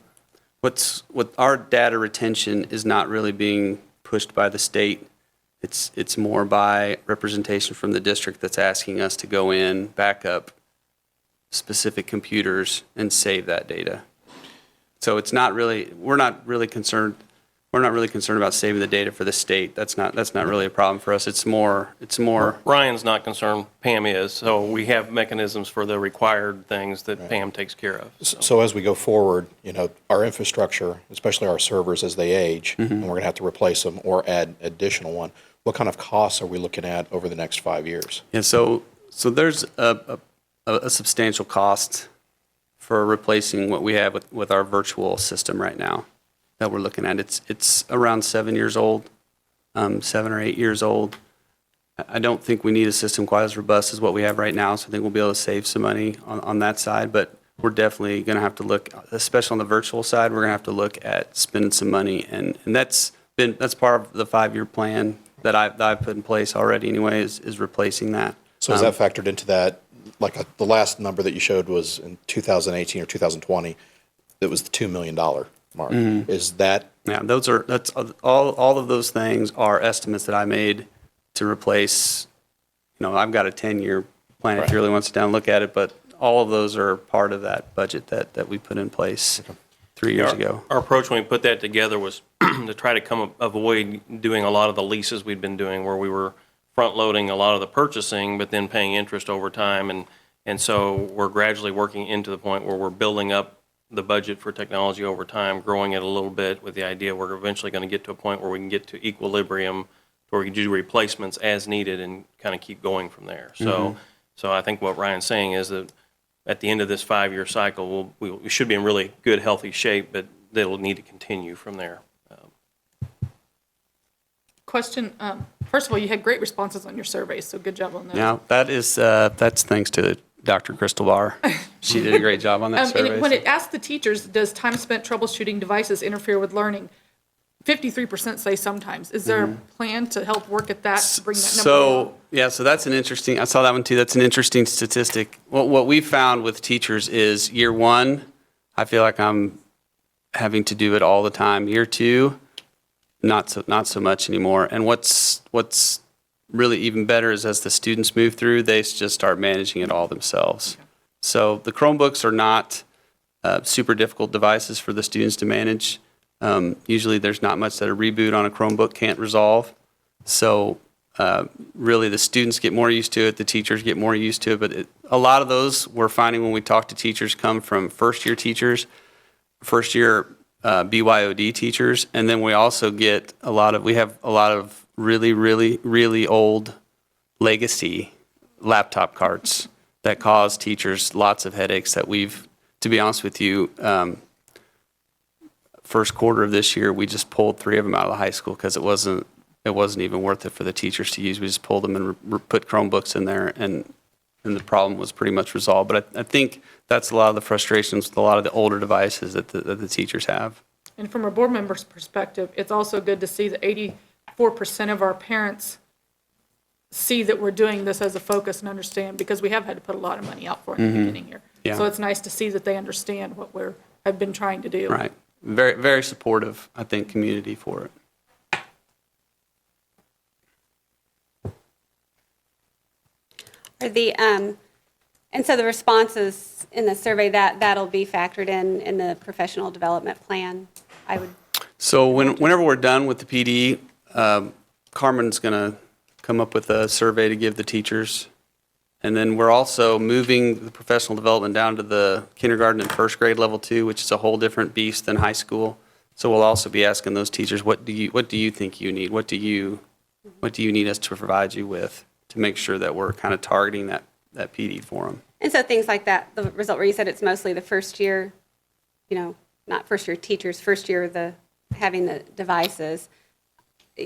S8: What our data retention is not really being pushed by the state. It's more by representation from the district that's asking us to go in, back up specific computers, and save that data. So it's not really, we're not really concerned about saving the data for the state. That's not really a problem for us. It's more.
S1: Ryan's not concerned, Pam is, so we have mechanisms for the required things that Pam takes care of.
S5: So as we go forward, our infrastructure, especially our servers as they age, and we're going to have to replace them or add additional one, what kind of costs are we looking at over the next 5 years?
S8: Yeah, so there's a substantial cost for replacing what we have with our virtual system right now that we're looking at. It's around 7 years old, 7 or 8 years old. I don't think we need a system quite as robust as what we have right now, so I think we'll be able to save some money on that side, but we're definitely going to have to look, especially on the virtual side, we're going to have to look at spending some money, and that's part of the 5-year plan that I've put in place already anyway, is replacing that.
S5: So is that factored into that? Like the last number that you showed was in 2018 or 2020, it was the $2 million mark. Is that?
S8: Yeah, that's all of those things are estimates that I made to replace. I've got a 10-year plan if you really want to sit down and look at it, but all of those are part of that budget that we put in place 3 years ago.
S1: Our approach when we put that together was to try to avoid doing a lot of the leases we'd been doing where we were front-loading a lot of the purchasing, but then paying interest over time. And so we're gradually working into the point where we're building up the budget for technology over time, growing it a little bit with the idea we're eventually going to get to a point where we can get to equilibrium, where we can do replacements as needed and kind of keep going from there. So I think what Ryan's saying is that at the end of this 5-year cycle, we should be in really good, healthy shape, but they'll need to continue from there.
S4: Question, first of all, you had great responses on your surveys, so good job on that.
S8: Now, that's thanks to Dr. Crystal Barr. She did a great job on that survey.
S4: And when it asked the teachers, does time spent troubleshooting devices interfere with learning? 53% say sometimes. Is there a plan to help work at that, to bring that number down?
S8: So that's I saw that one too. That's an interesting statistic. What we found with teachers is year one, I feel like I'm having to do it all the time. Year two, not so much anymore. And what's really even better is as the students move through, they just start managing it all themselves. So the Chromebooks are not super difficult devices for the students to manage. Usually there's not much that a reboot on a Chromebook can't resolve. So really the students get more used to it, the teachers get more used to it, but a lot of those we're finding when we talk to teachers come from first-year teachers, first-year BYOD teachers, and then we also get we have a lot of really, really, really old legacy laptop carts that cause teachers lots of headaches that to be honest with you, first quarter of this year, we just pulled 3 of them out of the high school because it wasn't even worth it for the teachers to use. We just pulled them and put Chromebooks in there, and the problem was pretty much resolved. But I think that's a lot of the frustrations with a lot of the older devices that the teachers have.
S4: And from a board member's perspective, it's also good to see that 84% of our parents see that we're doing this as a focus and understand, because we have had to put a lot of money out for it in the beginning here.
S8: Yeah.
S4: So it's nice to see that they understand what have been trying to do.
S8: Right. Very, very supportive, I think, community for it.
S2: And so the responses in the survey, that'll be factored in the professional development plan, I would.
S8: So whenever we're done with the PD, Carmen's going to come up with a survey to give the teachers And then we're also moving the professional development down to the kindergarten and first grade level 2, which is a whole different beast than high school. So we'll also be asking those teachers, what do you think you need? What do you need us to provide you with to make sure that we're kind of targeting that PD for them?
S2: And so things like that, the result where you said it's mostly the first year, not first year teachers, first year having the devices,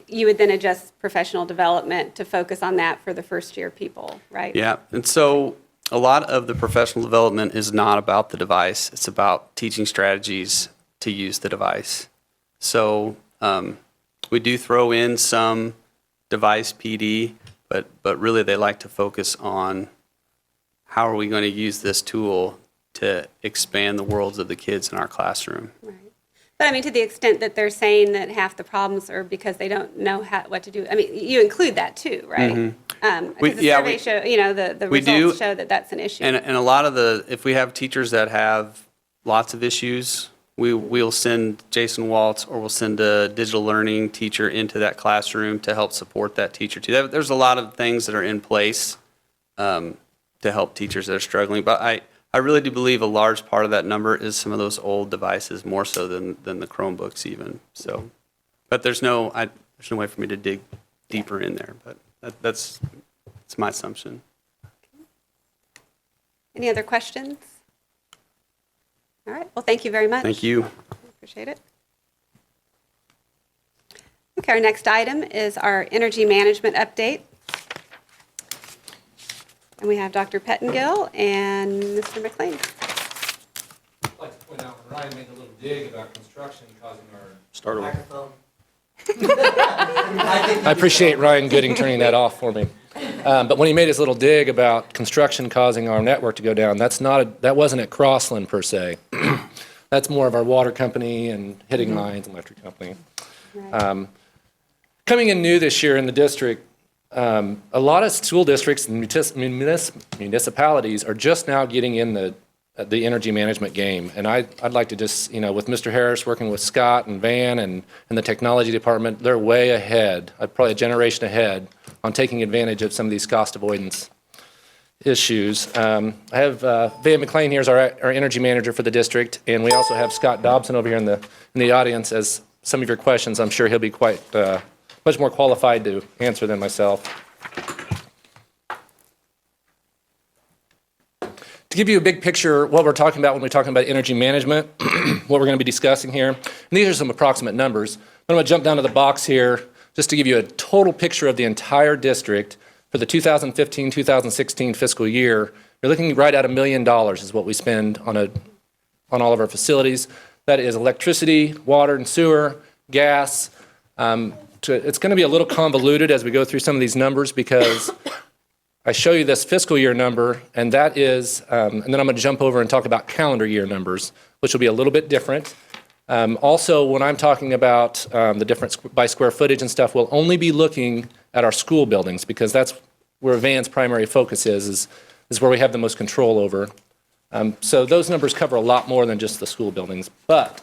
S2: you would then adjust professional development to focus on that for the first year people, right?
S8: Yeah, and so a lot of the professional development is not about the device. It's about teaching strategies to use the device. So we do throw in some device PD, but really they like to focus on how are we going to use this tool to expand the worlds of the kids in our classroom.
S2: Right. But I mean, to the extent that they're saying that half the problems are because they don't know what to do, I mean, you include that too, right? Because the survey show, the
S8: we do,
S2: results show that that's an issue.
S8: And a lot of if we have teachers that have lots of issues, we'll send Jason Waltz or we'll send a digital learning teacher into that classroom to help support that teacher too. There's a lot of things that are in place to help teachers that are struggling. But I really do believe a large part of that number is some of those old devices, more so than the Chromebooks even. So, but there's no way for me to dig deeper in there. But that's my assumption.
S2: Any other questions? All right, well, thank you very much.
S8: Thank you.
S2: Appreciate it. Okay, our next item is our energy management update. And we have Dr. Pettengill and Mr. McLean.
S10: I'd like to point out, when Ryan made a little dig about construction causing our
S9: Microphone.
S10: I appreciate Ryan Gooding turning that off for me. But when he made his little dig about construction causing our network to go down, that wasn't at Crossland per se. That's more of our water company and hitting lines, electric company.
S2: Right.
S10: Coming in new this year in the district, a lot of school districts and municipalities are just now getting in the energy management game. And I'd like to just, with Mr. Harris working with Scott and Van and the technology department, they're way ahead, probably a generation ahead, on taking advantage of some of these cost avoidance issues. I have Van McLean here as our energy manager for the district, and we also have Scott Dobson over here in the audience. As some of your questions, I'm sure he'll be quite much more qualified to answer than myself. To give you a big picture, what we're talking about when we're talking about energy management, what we're going to be discussing here, and these are some approximate numbers. But I'm going to jump down to the box here just to give you a total picture of the entire district for the 2015-2016 fiscal year. You're looking right at $1 million is what we spend on all of our facilities. That is electricity, water and sewer, gas. It's going to be a little convoluted as we go through some of these numbers because I show you this fiscal year number, and that is, and then I'm going to jump over and talk about calendar year numbers, which will be a little bit different. Also, when I'm talking about the difference by square footage and stuff, we'll only be looking at our school buildings because that's where Van's primary focus is where we have the most control over. So those numbers cover a lot more than just the school buildings. But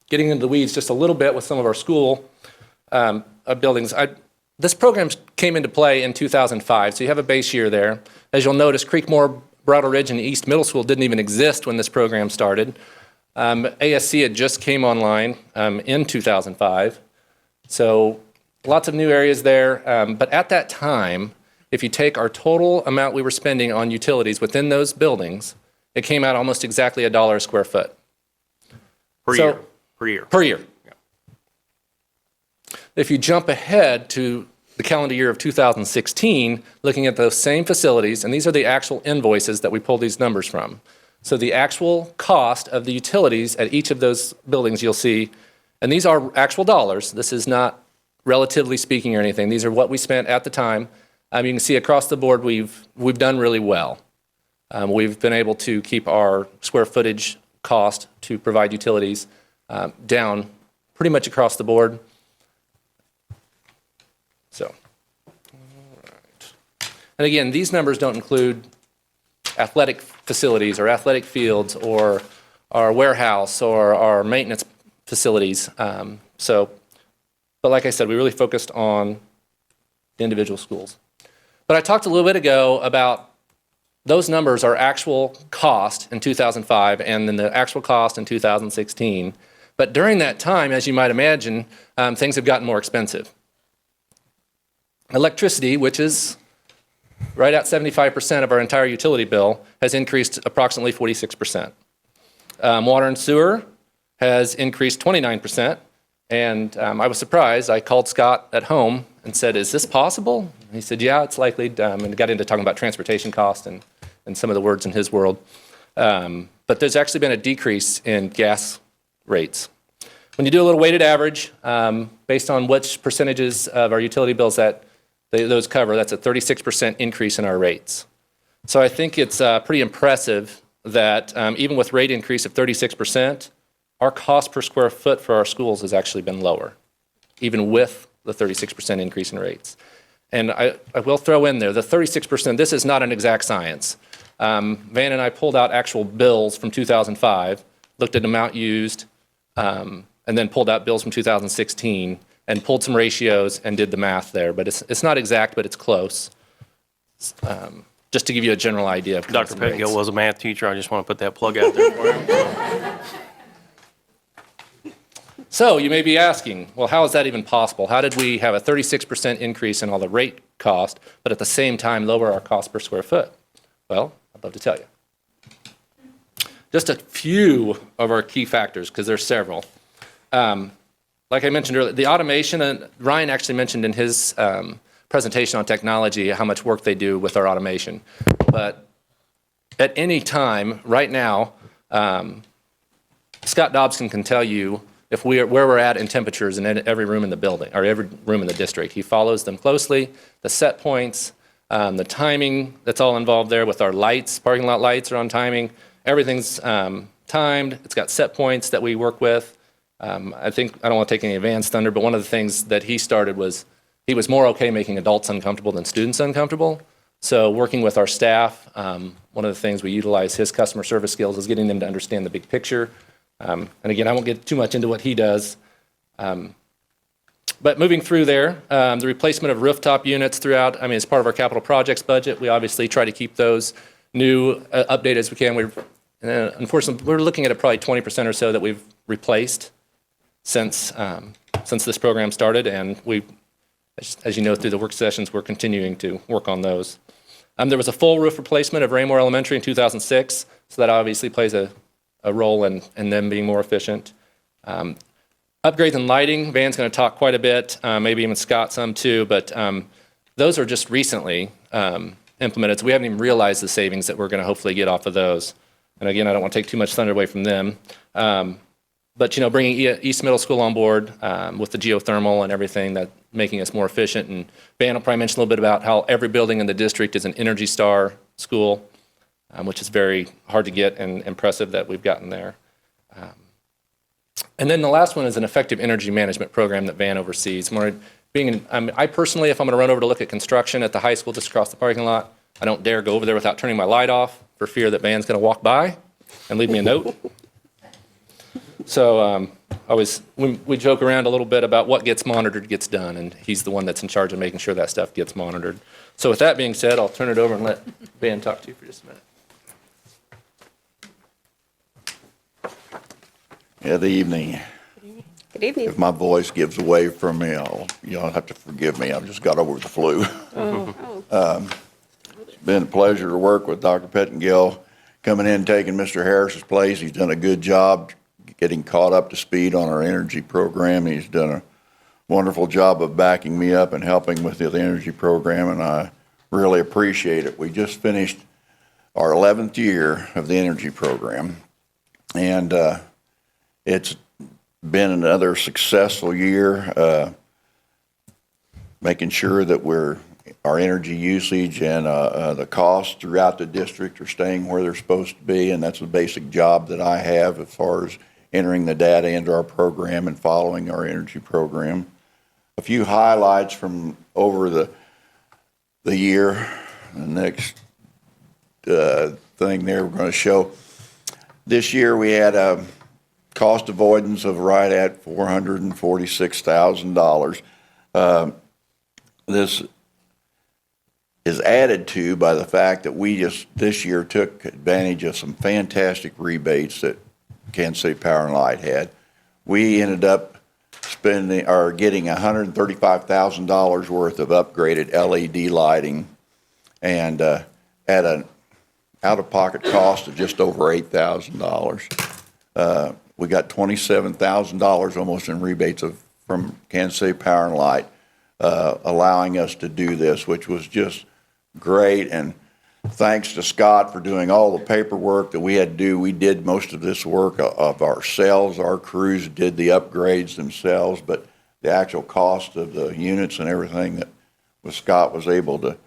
S10: getting into the weeds just a little bit with some of our school buildings, this program came into play in 2005, so you have a base year there. As you'll notice, Creekmore, Bridle Ridge, and East Middle School didn't even exist when this program started. ASC had just came online in 2005, so lots of new areas there. But at that time, if you take our total amount we were spending on utilities within those buildings, it came out almost exactly $1 a square foot.
S1: Per year.
S10: Per year. If you jump ahead to the calendar year of 2016, looking at those same facilities, and these are the actual invoices that we pulled these numbers from. So the actual cost of the utilities at each of those buildings you'll see, and these are actual dollars. This is not relatively speaking or anything. These are what we spent at the time. You can see across the board we've done really well. We've been able to keep our square footage cost to provide utilities down pretty much across the board. So, all right. And again, these numbers don't include athletic facilities or athletic fields or our warehouse or our maintenance facilities. But like I said, we really focused on the individual schools. But I talked a little bit ago about those numbers are actual cost in 2005 and then the actual cost in 2016. But during that time, as you might imagine, things have gotten more expensive. Electricity, which is right at 75% of our entire utility bill, has increased approximately 46%. Water and sewer has increased 29%. And I was surprised. I called Scott at home and said, is this possible? And he said, yeah, it's likely. And got into talking about transportation costs and some of the words in his world. But there's actually been a decrease in gas rates. When you do a little weighted average, based on which percentages of our utility bills that those cover, that's a 36% increase in our rates. So I think it's pretty impressive that even with rate increase of 36%, our cost per square foot for our schools has actually been lower, even with the 36% increase in rates. And I will throw in there, the 36%, this is not an exact science. Van and I pulled out actual bills from 2005, looked at amount used, and then pulled out bills from 2016 and pulled some ratios and did the math there. But it's not exact, but it's close. Just to give you a general idea of
S1: Dr. Petgill was a math teacher. I just want to put that plug out there for him.
S10: So you may be asking, well, how is that even possible? How did we have a 36% increase in all the rate cost, but at the same time lower our cost per square foot? Well, I'd love to tell you. Just a few of our key factors, because there's several. Like I mentioned earlier, the automation, and Ryan actually mentioned in his presentation on technology how much work they do with our automation. But at any time, right now, Scott Dobson can tell you if where we're at in temperatures in every room in the building, or every room in the district. He follows them closely, the set points, the timing that's all involved there with our lights, parking lot lights are on timing. Everything's timed. It's got set points that we work with. I don't want to take any advanced thunder, but one of the things that he started was he was more okay making adults uncomfortable than students uncomfortable. So working with our staff, one of the things we utilize his customer service skills is getting them to understand the big picture. And again, I won't get too much into what he does. But moving through there, the replacement of rooftop units throughout, as part of our capital projects budget, we obviously try to keep those new, updated as we can. Unfortunately, we're looking at probably 20% or so that we've replaced since this program started. And as you know, through the work sessions, we're continuing to work on those. There was a full roof replacement of Raymore Elementary in 2006, so that obviously plays a role in them being more efficient. Upgrades in lighting, Van's going to talk quite a bit, maybe even Scott some too, but those are just recently implemented, so we haven't even realized the savings that we're going to hopefully get off of those. And again, I don't want to take too much thunder away from them. But bringing East Middle School on board with the geothermal and everything, that making us more efficient. And Van will probably mention a little bit about how every building in the district is an Energy Star school, which is very hard to get and impressive that we've gotten there. And then the last one is an effective energy management program that Van oversees. I personally, if I'm going to run over to look at construction at the high school just across the parking lot, I don't dare go over there without turning my light off for fear that Van's going to walk by and leave me a note. So we joke around a little bit about what gets monitored gets done, and he's the one that's in charge of making sure that stuff gets monitored. So with that being said, I'll turn it over and let Van talk to you for just a minute.
S11: Good evening.
S2: Good evening.
S11: If my voice gives away from me, you'll have to forgive me. I've just got over the flu. It's been a pleasure to work with Dr. Pettengill, coming in, taking Mr. Harris's place. He's done a good job getting caught up to speed on our energy program. He's done a wonderful job of backing me up and helping with the energy program, and I really appreciate it. We just finished our 11th year of the energy program, and it's been another successful year, making sure that our energy usage and the costs throughout the district are staying where they're supposed to be, and that's the basic job that I have as far as entering the data into our program and following our energy program. A few highlights from over the year. The next thing there we're going to show. This year we had a cost avoidance of right at $446,000. is added to by the fact that we just this year took advantage of some fantastic rebates that Kansas City Power and Light had. We ended up spending or getting $135,000 worth of upgraded LED lighting, and at an out-of-pocket cost of just over $8,000. We got $27,000 almost in rebates from Kansas City Power and Light, allowing us to do this, which was just great. And thanks to Scott for doing all the paperwork that we had to do. We did most of this work of ourselves. Our crews did the upgrades themselves, but the actual cost of the units and everything that Scott was able to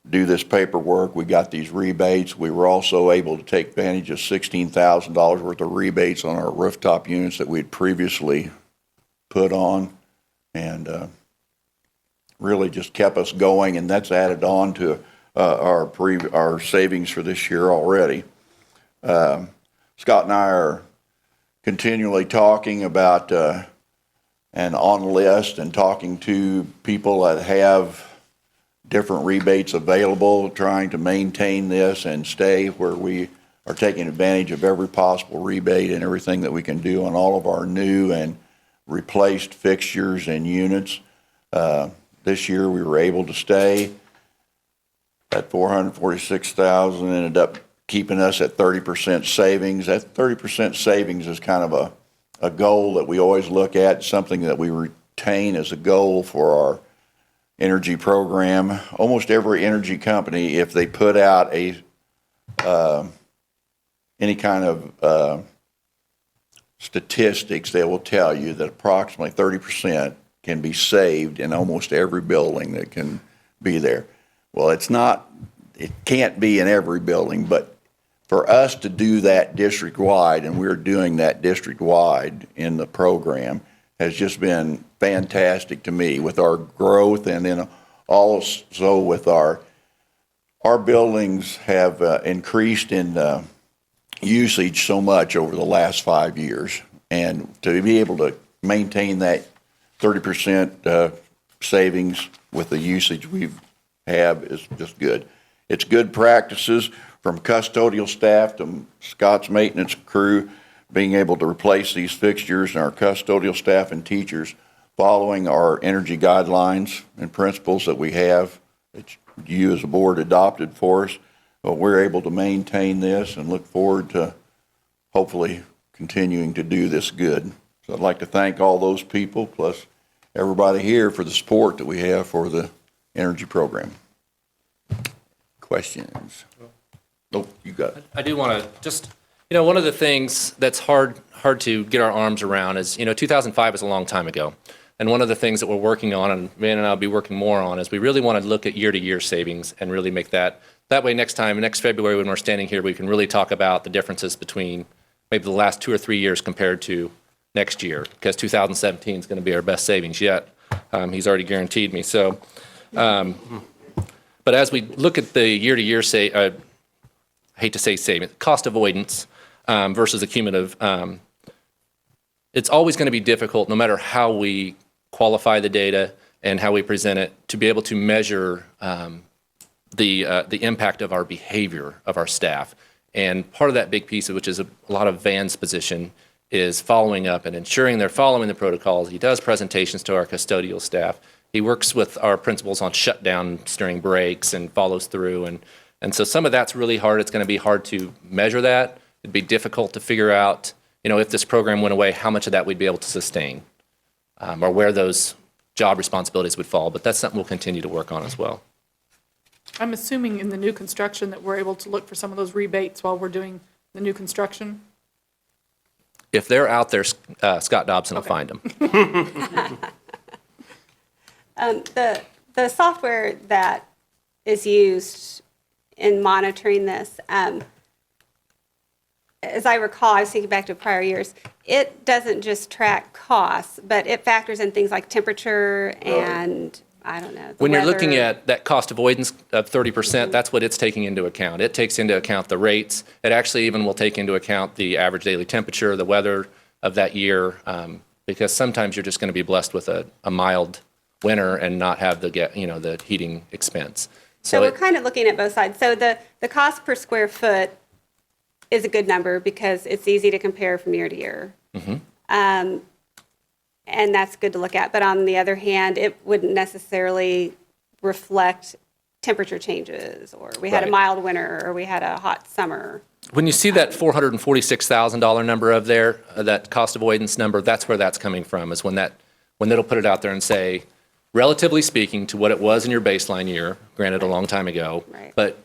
S11: do this paperwork. We got these rebates. We were also able to take advantage of $16,000 worth of rebates on our rooftop units that we'd previously put on, and really just kept us going, and that's added on to our savings for this year already. Scott and I are continually talking about and on list and talking to people that have different rebates available, trying to maintain this and stay where we are taking advantage of every possible rebate and everything that we can do on all of our new and replaced fixtures and units. This year we were able to stay at $446,000, ended up keeping us at 30% savings. That 30% savings is kind of a goal that we always look at, something that we retain as a goal for our energy program. Almost every energy company, if they put out any kind of statistics, they will tell you that approximately 30% can be saved in almost every building that can be there. Well, it can't be in every building, but for us to do that district-wide, and we're doing that district-wide in the program, has just been fantastic to me with our growth, and then also with our buildings have increased in usage so much over the last 5 years, and to be able to maintain that 30% savings with the usage we have is just good. It's good practices from custodial staff to Scott's maintenance crew, being able to replace these fixtures, and our custodial staff and teachers following our energy guidelines and principles that we have that you as a board adopted for us. But we're able to maintain this and look forward to hopefully continuing to do this good. So I'd like to thank all those people, plus everybody here, for the support that we have for the energy program. Questions? Nope, you got it.
S10: I do want to just, one of the things that's hard to get our arms around is, 2005 is a long time ago. And one of the things that we're working on, and Van and I will be working more on, is we really want to look at year-to-year savings and really make that way next February when we're standing here, we can really talk about the differences between maybe the last 2 or 3 years compared to next year, because 2017 is going to be our best savings yet. He's already guaranteed me. So, but as we look at the year-to-year I hate to say savings, cost avoidance versus accumulative, it's always going to be difficult, no matter how we qualify the data and how we present it, to be able to measure the impact of our behavior of our staff. And part of that big piece, which is a lot of Van's position, is following up and ensuring they're following the protocols. He does presentations to our custodial staff. He works with our principals on shutdowns during breaks and follows through. And so some of that's really hard. It's going to be hard to measure that. It'd be difficult to figure out, if this program went away, how much of that we'd be able to sustain, or where those job responsibilities would fall. But that's something we'll continue to work on as well.
S4: I'm assuming in the new construction that we're able to look for some of those rebates while we're doing the new construction?
S10: If they're out there, Scott Dobson will find them.
S2: The software that is used in monitoring this, as I recall, I was thinking back to prior years, it doesn't just track costs, but it factors in things like temperature and, I don't know,
S10: When you're looking
S2: weather.
S10: at that cost avoidance of 30%, that's what it's taking into account. It takes into account the rates. It actually even will take into account the average daily temperature, the weather of that year, because sometimes you're just going to be blessed with a mild winter and not have the heating expense.
S2: So we're kind of looking at both sides. So the cost per square foot is a good number because it's easy to compare from year to year. And that's good to look at. But on the other hand, it wouldn't necessarily reflect temperature changes, or we had a
S10: Right.
S2: mild winter, or we had a hot summer.
S10: When you see that $446,000 number of there, that cost avoidance number, that's where that's coming from, is when it'll put it out there and say, relatively speaking to what it was in your baseline year, granted a long time ago,
S2: Right.
S10: but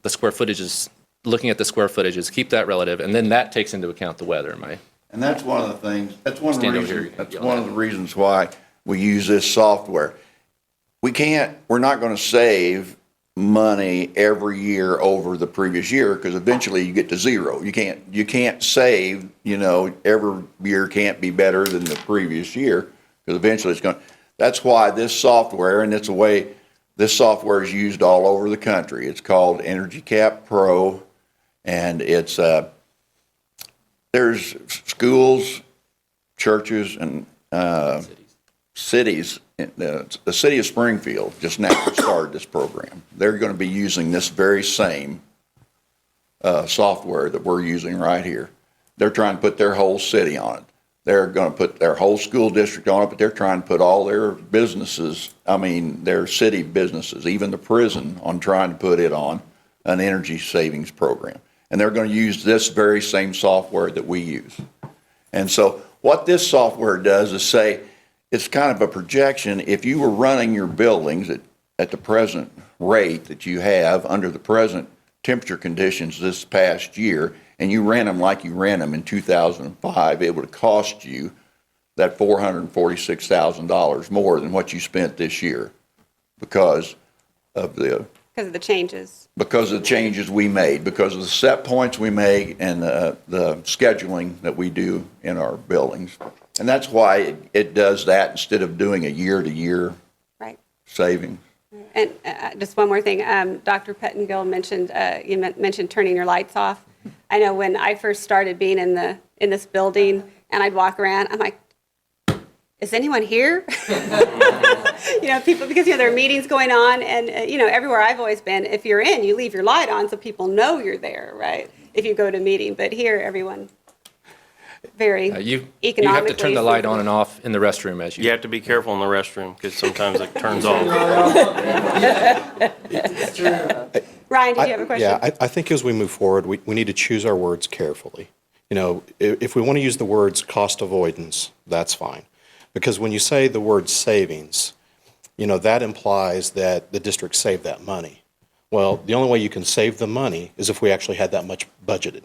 S10: the square footages, looking at the square footages, keep that relative, and then that takes into account the weather,
S11: And that's one of the things,
S10: Stand over here,
S11: that's
S10: yell
S11: one
S10: at
S11: of the reasons why we use this software. We're not going to save money every year over the previous year, because eventually you get to zero. You can't save, every year can't be better than the previous year, because eventually that's why this software, and it's a way, this software is used all over the country. It's called Energy Cap Pro, and it's, there's schools, churches, and cities. The city of Springfield just now started this program. They're going to be using this very same software that we're using right here. They're trying to put their whole city on it. They're going to put their whole school district on it, but they're trying to put all their businesses, their city businesses, even the prison, on trying to put it on an energy savings program. And they're going to use this very same software that we use. And so what this software does is say, it's kind of a projection. If you were running your buildings at the present rate that you have under the present temperature conditions this past year, and you ran them like you ran them in 2005, it would have cost you that $446,000 more than what you spent this year because of the
S2: changes.
S11: Because of the changes we made, because of the set points we make, and the scheduling that we do in our buildings. And that's why it does that instead of doing a year-to-year
S2: Right.
S11: saving.
S2: And just one more thing, Dr. Pettengill mentioned, you mentioned turning your lights off. I know when I first started being in this building, and I'd walk around, I'm like, is anyone here? People, because there are meetings going on, and everywhere I've always been, if you're in, you leave your light on so people know you're there, right? If you go to a meeting, but here, everyone very
S10: You
S2: economically.
S10: have to turn the light on and off in the restroom as
S1: You have to be careful in the restroom because sometimes it turns off.
S2: Ryan, did you have a question?
S5: Yeah, I think as we move forward, we need to choose our words carefully. If we want to use the words cost avoidance, that's fine. Because when you say the word savings, that implies that the district saved that money. Well, the only way you can save the money is if we actually had that much budgeted.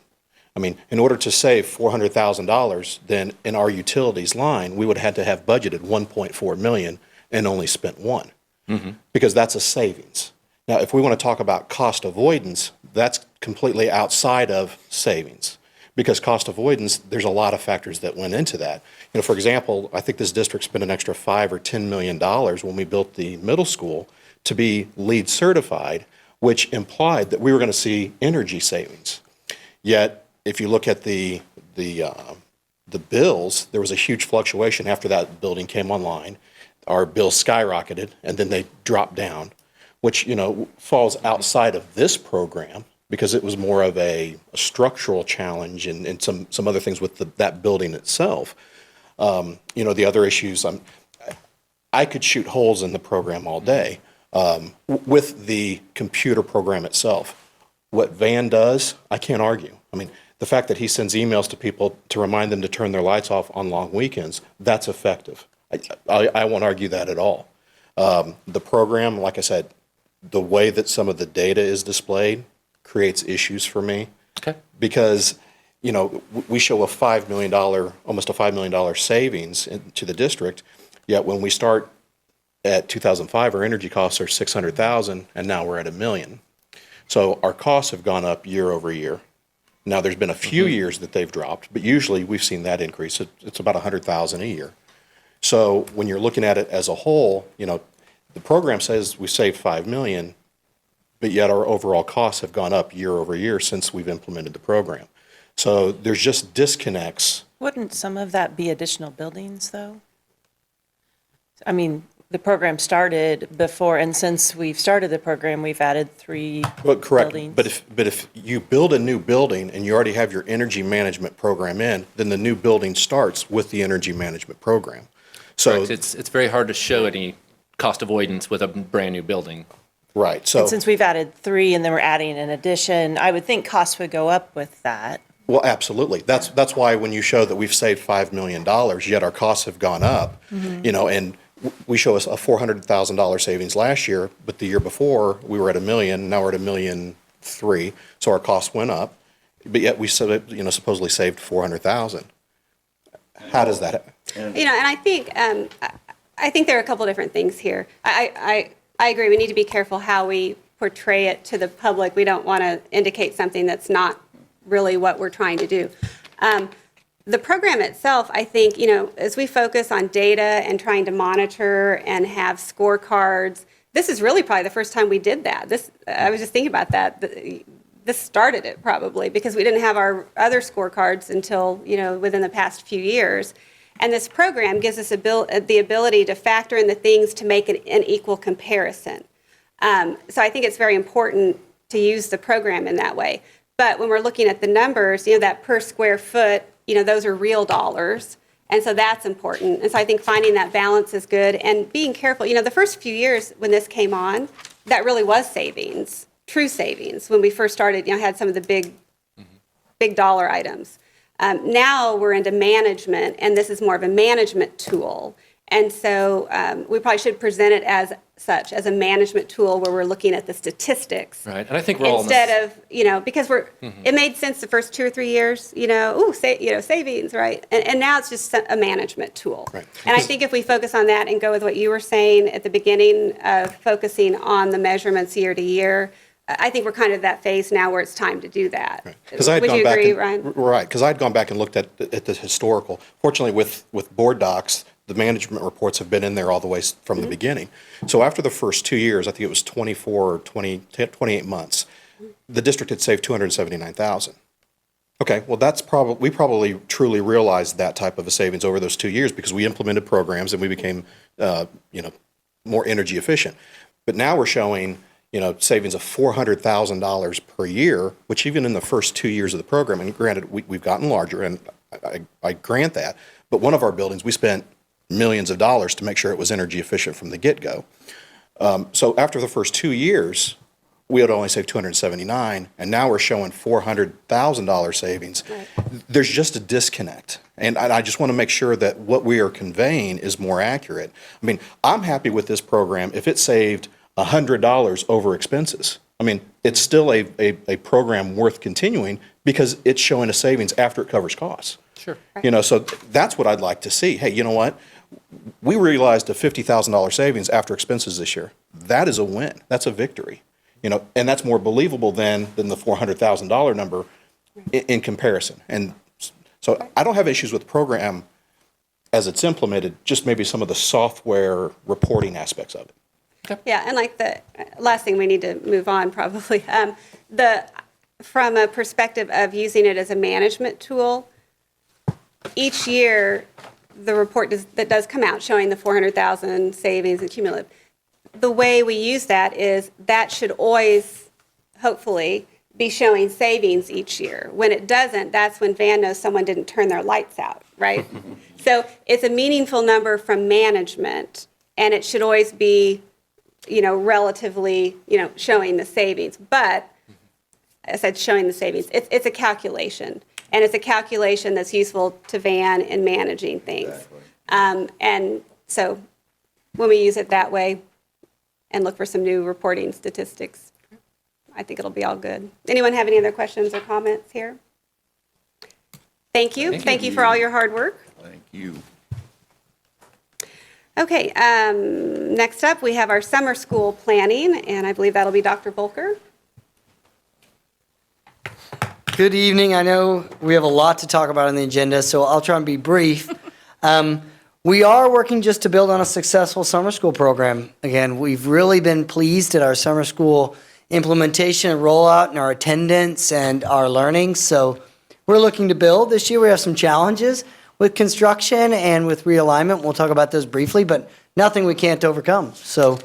S5: In order to save $400,000, then in our utilities line, we would have had to have budgeted $1.4 million and only spent $1 million, because that's a savings. Now, if we want to talk about cost avoidance, that's completely outside of savings, because cost avoidance, there's a lot of factors that went into that. For example, I think this district spent an extra $5 or $10 million when we built the middle school to be LEED certified, which implied that we were going to see energy savings. Yet, if you look at the bills, there was a huge fluctuation after that building came online. Our bills skyrocketed, and then they dropped down, which falls outside of this program because it was more of a structural challenge and some other things with that building itself. The other issues, I could shoot holes in the program all day with the computer program itself. What Van does, I can't argue. The fact that he sends emails to people to remind them to turn their lights off on long weekends, that's effective. I won't argue that at all. The program, like I said, the way that some of the data is displayed creates issues for me.
S10: Okay.
S5: Because, we show almost a $5 million savings to the district, yet when we start at 2005, our energy costs are $600,000, and now we're at $1 million. So our costs have gone up year over year. Now, there's been a few years that they've dropped, but usually we've seen that increase. It's about $100,000 a year. So when you're looking at it as a whole, the program says we saved $5 million, but yet our overall costs have gone up year over year since we've implemented the program. So there's just disconnects.
S12: Wouldn't some of that be additional buildings, though? the program started before, and since we've started the program, we've added 3
S5: Well, correct.
S12: buildings.
S5: But if you build a new building and you already have your energy management program in, then the new building starts with the energy management program. So,
S10: Correct. It's very hard to show any cost avoidance with a brand-new building.
S5: right, so,
S12: And since we've added 3 and then we're adding an addition, I would think costs would go up with that.
S5: well, absolutely. That's why when you show that we've saved $5 million, yet our costs have gone up, you know, and we show us a $400,000 savings last year, but the year before, we were at $1 million, now we're at $1.3 million. So our costs went up, but yet we, supposedly saved $400,000. How does that happen?
S2: You know, and I think there are a couple different things here. I agree, we need to be careful how we portray it to the public. We don't want to indicate something that's not really what we're trying to do. The program itself, I think, you know, as we focus on data and trying to monitor and have scorecards, this is really probably the first time we did that. I was just thinking about that. This started it probably because we didn't have our other scorecards until, you know, within the past few years. And this program gives us the ability to factor in the things to make an equal comparison. So I think it's very important to use the program in that way. But when we're looking at the numbers, you know, that per square foot, you know, those are real dollars. And so that's important. And so I think finding that balance is good and being careful. You know, the first few years when this came on, that really was savings, true savings. When we first started, you know, had some of the big dollar items. Now we're into management, and this is more of a management tool. And so we probably should present it as such, as a management tool where we're looking at the statistics.
S10: Right, and I think we're all
S2: Instead of, you know, because it made sense the first 2 or 3 years, you know, savings, right? And now it's just a management tool.
S5: Right.
S2: And I think if we focus on that and go with what you were saying at the beginning of focusing on the measurements year to year, I think we're kind of that phase now where it's time to do that.
S5: Right.
S2: Would you agree, Ryan?
S5: Right, because I'd gone back and looked at the historical. Fortunately, with board docs, the management reports have been in there all the way from the beginning. So after the first 2 years, I think it was 24 or 28 months, the district had saved $279,000. Okay, well, we probably truly realized that type of a savings over those 2 years because we implemented programs and we became, more energy efficient. But now we're showing, savings of $400,000 per year, which even in the first 2 years of the program, and granted, we've gotten larger, and I grant that, but one of our buildings, we spent millions of dollars to make sure it was energy efficient from the get-go. So after the first 2 years, we had only saved $279, and now we're showing $400,000 savings. Right. There's just a disconnect, and I just want to make sure that what we are conveying is more accurate. I mean, I'm happy with this program if it saved $100 over expenses. I mean, it's still a program worth continuing because it's showing a savings after it covers costs.
S10: Sure.
S5: So that's what I'd like to see. Hey, you know what? We realized a $50,000 savings after expenses this year. That is a win. That's a victory. And that's more believable than the $400,000 number in comparison. And so I don't have issues with the program as it's implemented, just maybe some of the software reporting aspects of it.
S2: Okay. Yeah, and like the last thing we need to move on probably, from a perspective of using it as a management tool, each year the report that does come out showing the 400,000 savings and cumulative, the way we use that is that should always, hopefully, be showing savings each year. When it doesn't, that's when Van knows someone didn't turn their lights out, right? So it's a meaningful number from management, and it should always be, relatively, showing the savings. But, as I said, showing the savings, it's a calculation. And it's a calculation that's useful to Van in managing things. Exactly. And so when we use it that way and look for some new reporting statistics, I think it'll be all good. Anyone have any other questions or comments here? Thank you. Thank you for all your hard work.
S11: Thank you.
S2: Okay, next up we have our summer school planning, and I believe that'll be Dr. Volker.
S13: Good evening. I know we have a lot to talk about on the agenda, so I'll try and be brief. We are working just to build on a successful summer school program. Again, we've really been pleased at our summer school implementation and rollout and our attendance and our learning. So we're looking to build. This year we have some challenges. with construction and with realignment. We'll talk about those briefly, but nothing we can't overcome. So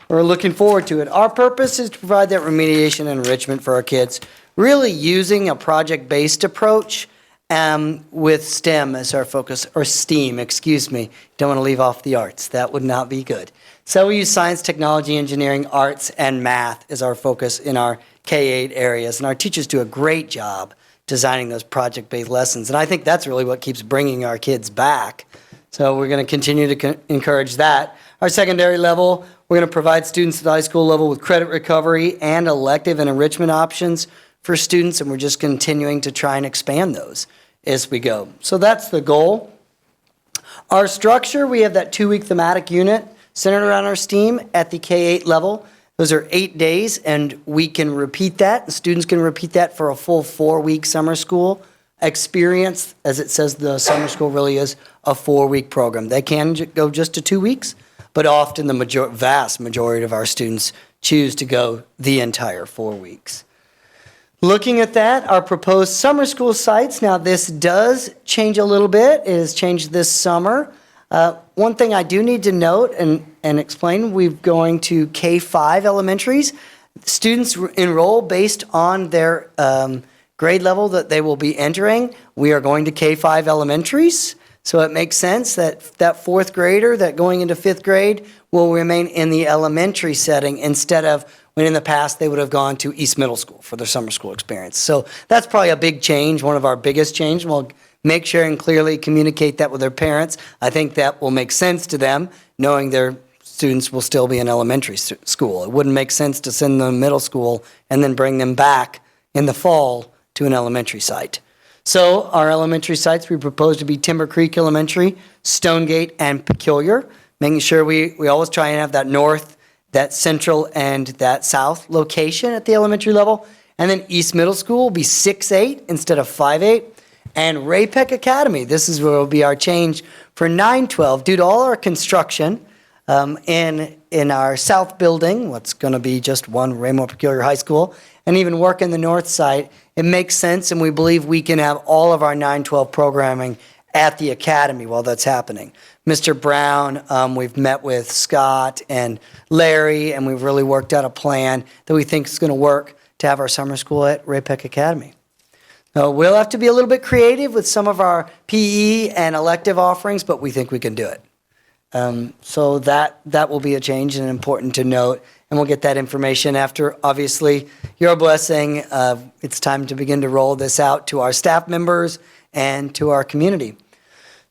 S13: we're looking forward to it. Our purpose is to provide that remediation and enrichment for our kids, really using a project-based approach with STEM as our focus, or STEAM, excuse me. Don't want to leave off the arts. That would not be good. So we use science, technology, engineering, arts, and math as our focus in our K-8 areas. And our teachers do a great job designing those project-based lessons. And I think that's really what keeps bringing our kids back. So we're going to continue to encourage that. Our secondary level, we're going to provide students at the high school level with credit recovery and elective and enrichment options for students, and we're just continuing to try and expand those as we go. So that's the goal. Our structure, we have that 2-week thematic unit centered around our STEAM at the K-8 level. Those are 8 days, and we can repeat that. The students can repeat that for a full 4-week summer school experience. As it says, the summer school really is a 4-week program. They can go just to 2 weeks, but often the vast majority of our students choose to go the entire 4 weeks. Looking at that, our proposed summer school sites, now this does change a little bit. It has changed this summer. One thing I do need to note and explain, we're going to K-5 elementaries. Students enroll based on their grade level that they will be entering. We are going to K-5 elementaries, so it makes sense that that 4th grader that going into 5th grade will remain in the elementary setting instead of when in the past they would have gone to East Middle School for their summer school experience. So that's probably a big change, one of our biggest change. We'll make sure and clearly communicate that with their parents. I think that will make sense to them, knowing their students will still be in elementary school. It wouldn't make sense to send them to middle school and then bring them back in the fall to an elementary site. So our elementary sites, we propose to be Timber Creek Elementary, Stonegate, and Peculiar, making sure we always try and have that north, that central, and that south location at the elementary level. And then East Middle School will be 6-8 instead of 5-8. And Ray-Pec Academy, this is where will be our change for 9-12. Due to all our construction in our south building, what's going to be just one Raymore Peculiar High School, and even work in the north side, it makes sense, and we believe we can have all of our 9-12 programming at the academy while that's happening. Mr. Brown, we've met with Scott and Larry, and we've really worked out a plan that we think is going to work to have our summer school at Ray-Pec Academy. We'll have to be a little bit creative with some of our PE and elective offerings, but we think we can do it. So that will be a change and important to note, and we'll get that information after, obviously, your blessing. It's time to begin to roll this out to our staff members and to our community.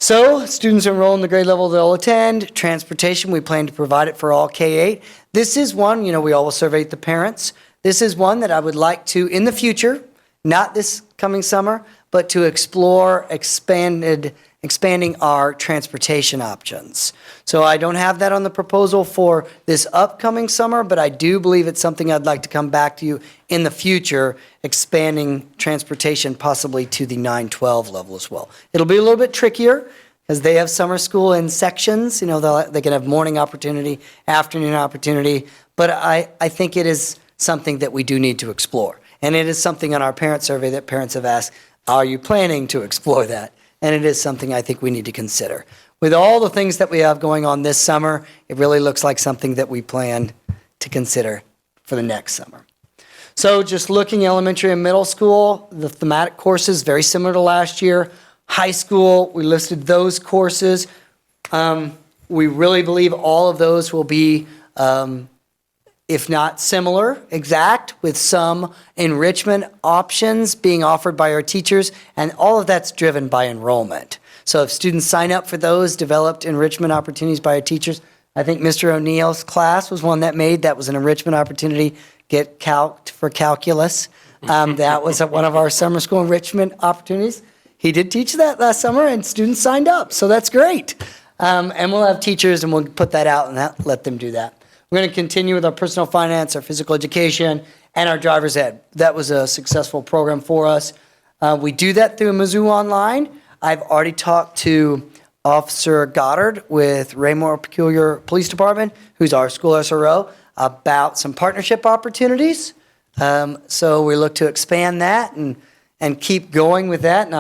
S13: So students enroll in the grade level they'll attend. Transportation, we plan to provide it for all K-8. This is one, we always survey the parents. This is one that I would like to, in the future, not this coming summer, but to explore expanding our transportation options. So I don't have that on the proposal for this upcoming summer, but I do believe it's something I'd like to come back to you in the future, expanding transportation possibly to the 9-12 level as well. It'll be a little bit trickier because they have summer school in sections. They can have morning opportunity, afternoon opportunity, but I think it is something that we do need to explore. And it is something on our parent survey that parents have asked, are you planning to explore that? And it is something I think we need to consider. With all the things that we have going on this summer, it really looks like something that we plan to consider for the next summer. So just looking elementary and middle school, the thematic courses, very similar to last year. High school, we listed those courses. We really believe all of those will be if not similar, exact, with some enrichment options being offered by our teachers, and all of that's driven by enrollment. So if students sign up for those developed enrichment opportunities by our teachers, I think Mr. O'Neill's class was one that was an enrichment opportunity, get calced for calculus. That was one of our summer school enrichment opportunities. He did teach that last summer, and students signed up, so that's great. And we'll have teachers, and we'll put that out and let them do that. We're going to continue with our personal finance, our physical education, and our driver's ed. That was a successful program for us. We do that through Mizzou Online. I've already talked to Officer Goddard with Raymore Peculiar Police Department, who's our school SRO, about some partnership opportunities. So we look to expand that and keep going with that. And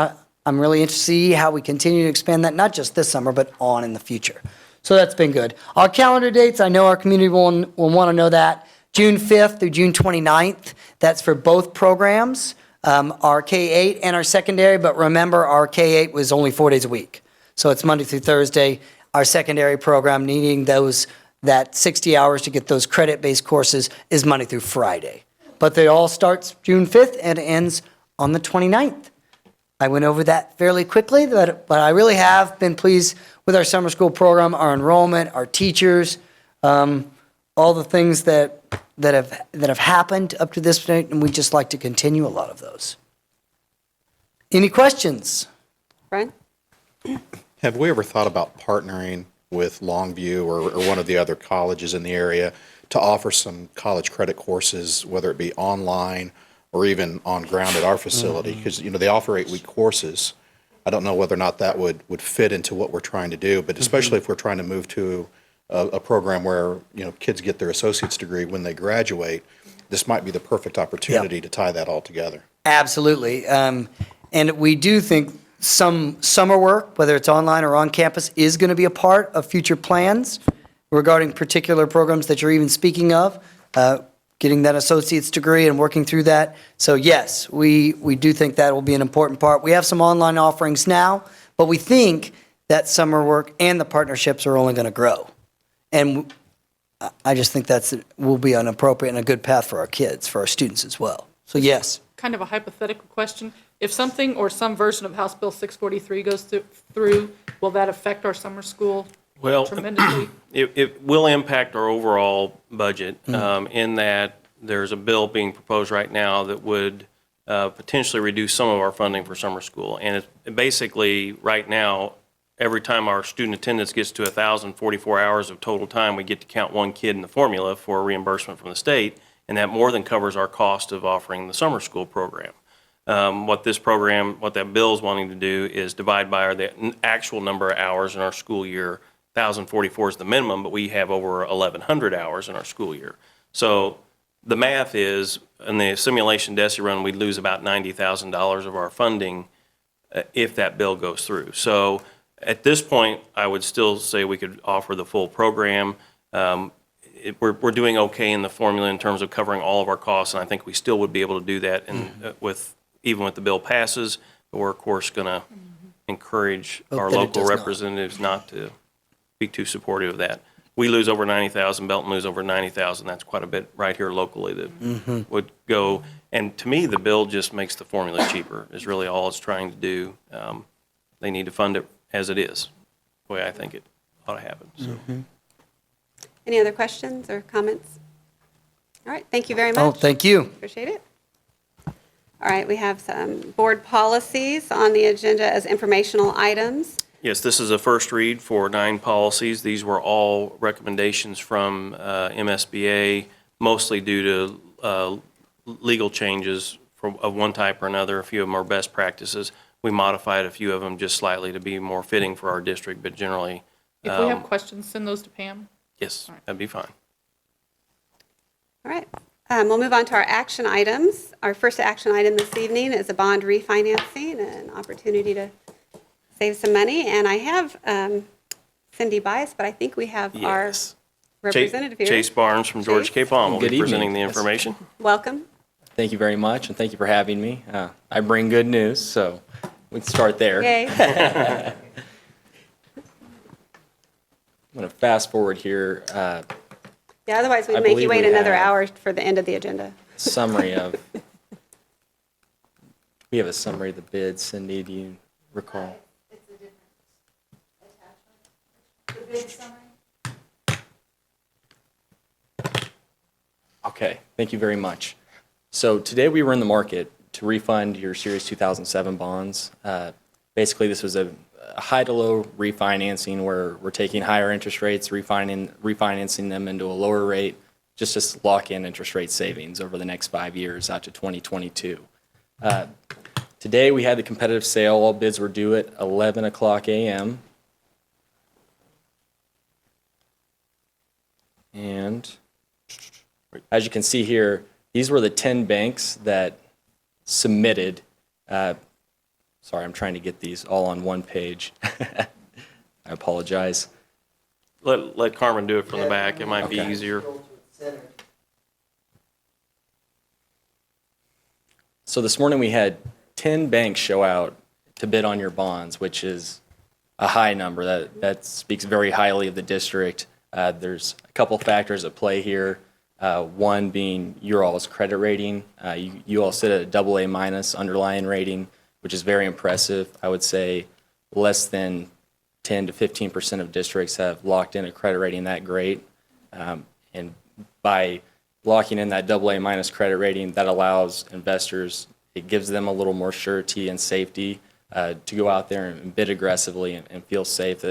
S13: I'm really interested to see how we continue to expand that, not just this summer, but on in the future. So that's been good. Our calendar dates, I know our community will want to know that. June 5th through June 29th, that's for both programs, our K-8 and our secondary, but remember our K-8 was only 4 days a week. So it's Monday through Thursday. Our secondary program needing that 60 hours to get those credit-based courses is Monday through Friday. But they all starts June 5th and ends on the 29th. I went over that fairly quickly, but I really have been pleased with our summer school program, our enrollment, our teachers, all the things that have happened up to this point, and we'd just like to continue a lot of those. Any questions?
S2: Brian?
S5: Have we ever thought about partnering with Longview or one of the other colleges in the area to offer some college credit courses, whether it be online or even on ground at our facility? Because, they offer 8-week courses. I don't know whether or not that would fit into what we're trying to do, but especially if we're trying to move to a program where, kids get their associate's degree when they graduate, this might be the perfect opportunity to tie that all together.
S13: Absolutely. And we do think some summer work, whether it's online or on campus, is going to be a part of future plans regarding particular programs that you're even speaking of, getting that associate's degree and working through that. So yes, we do think that will be an important part. We have some online offerings now, but we think that summer work and the partnerships are only going to grow. And I just think will be an appropriate and a good path for our kids, for our students as well. So yes.
S4: Kind of a hypothetical question. If something or some version of House Bill 643 goes through, will that affect our summer school tremendously?
S1: It will impact our overall budget in that there's a bill being proposed right now that would potentially reduce some of our funding for summer school. And it basically, right now, every time our student attendance gets to 1,044 hours of total time, we get to count one kid in the formula for reimbursement from the state, and that more than covers our cost of offering the summer school program. What that bill is wanting to do is divide by the actual number of hours in our school year. 1,044 is the minimum, but we have over 1,100 hours in our school year. So the math is, in the simulation DESI run, we'd lose about $90,000 of our funding if that bill goes through. So at this point, I would still say we could offer the full program. We're doing okay in the formula in terms of covering all of our costs, and I think we still would be able to do that even with the bill passes. But we're, of course, going to encourage our local representatives not to be too supportive of that. We lose over 90,000, Belton lose over 90,000. That's quite a bit right here locally that would go. And to me, the bill just makes the formula cheaper is really all it's trying to do. They need to fund it as it is, the way I think it ought to happen. So.
S2: Any other questions or comments? All right, thank you very much.
S13: Oh, thank you.
S2: Appreciate it. All right, we have some board policies on the agenda as informational items.
S1: Yes, this is a first read for 9 policies. These were all recommendations from MSBA, mostly due to legal changes of one type or another. A few of them are best practices. We modified a few of them just slightly to be more fitting for our district, but generally.
S4: If we have questions, send those to Pam.
S1: Yes, that'd be fine.
S2: All right, we'll move on to our action items. Our first action item this evening is a bond refinancing, an opportunity to save some money. And I have Cindy Bias, but I think we have our representative here.
S1: Chase Barnes from George K. Palm will
S14: Good
S1: be presenting
S14: evening.
S1: the information.
S2: Welcome.
S14: Thank you very much, and thank you for having me. I bring good news, so we can start there.
S2: Yay.
S14: I'm going to fast forward here.
S2: Yeah, otherwise we'd
S14: I
S2: make you
S14: believe
S2: wait
S14: we
S2: another
S14: have-
S2: hour for the end of the agenda.
S14: Summary of. We have a summary of the bid. Cindy, do you recall?
S6: It's a different attachment. The bid summary?
S14: Okay, thank you very much. So today we were in the market to refund your Series 2007 bonds. Basically, this was a high to low refinancing where we're taking higher interest rates, refinancing them into a lower rate, just to lock in interest rate savings over the next 5 years out to 2022. Today we had the competitive sale. All bids were due at 11 o'clock a.m. And as you can see here, these were the 10 banks that submitted Sorry, I'm trying to get these all on one page. I apologize.
S1: Let Carmen do it from the back. It might be
S14: Okay.
S1: easier.
S9: Scroll to the center.
S14: So this morning we had 10 banks show out to bid on your bonds, which is a high number. That speaks very highly of the district. There's a couple factors at play here. One being your all's credit rating. You all sit at a AA minus underlying rating, which is very impressive. I would say less than 10 to 15% of districts have locked in a credit rating that great. And by locking in that AA minus credit rating, that allows investors, it gives them a little more surety and safety to go out there and bid aggressively and feel safe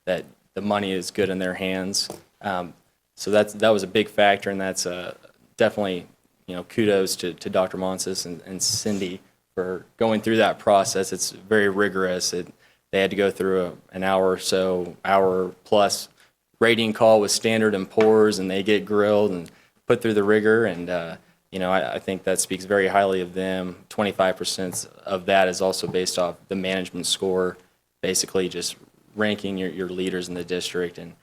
S14: that the money is good in their hands. So that was a big factor, and that's definitely, kudos to Dr. Monsis and Cindy for going through that process. It's very rigorous. They had to go through an hour or so, hour plus rating call with Standard & Poor's, and they get grilled and put through the rigor. And, I think that speaks very highly of them. 25% of that is also based off the management score, basically just ranking your leaders in the district. And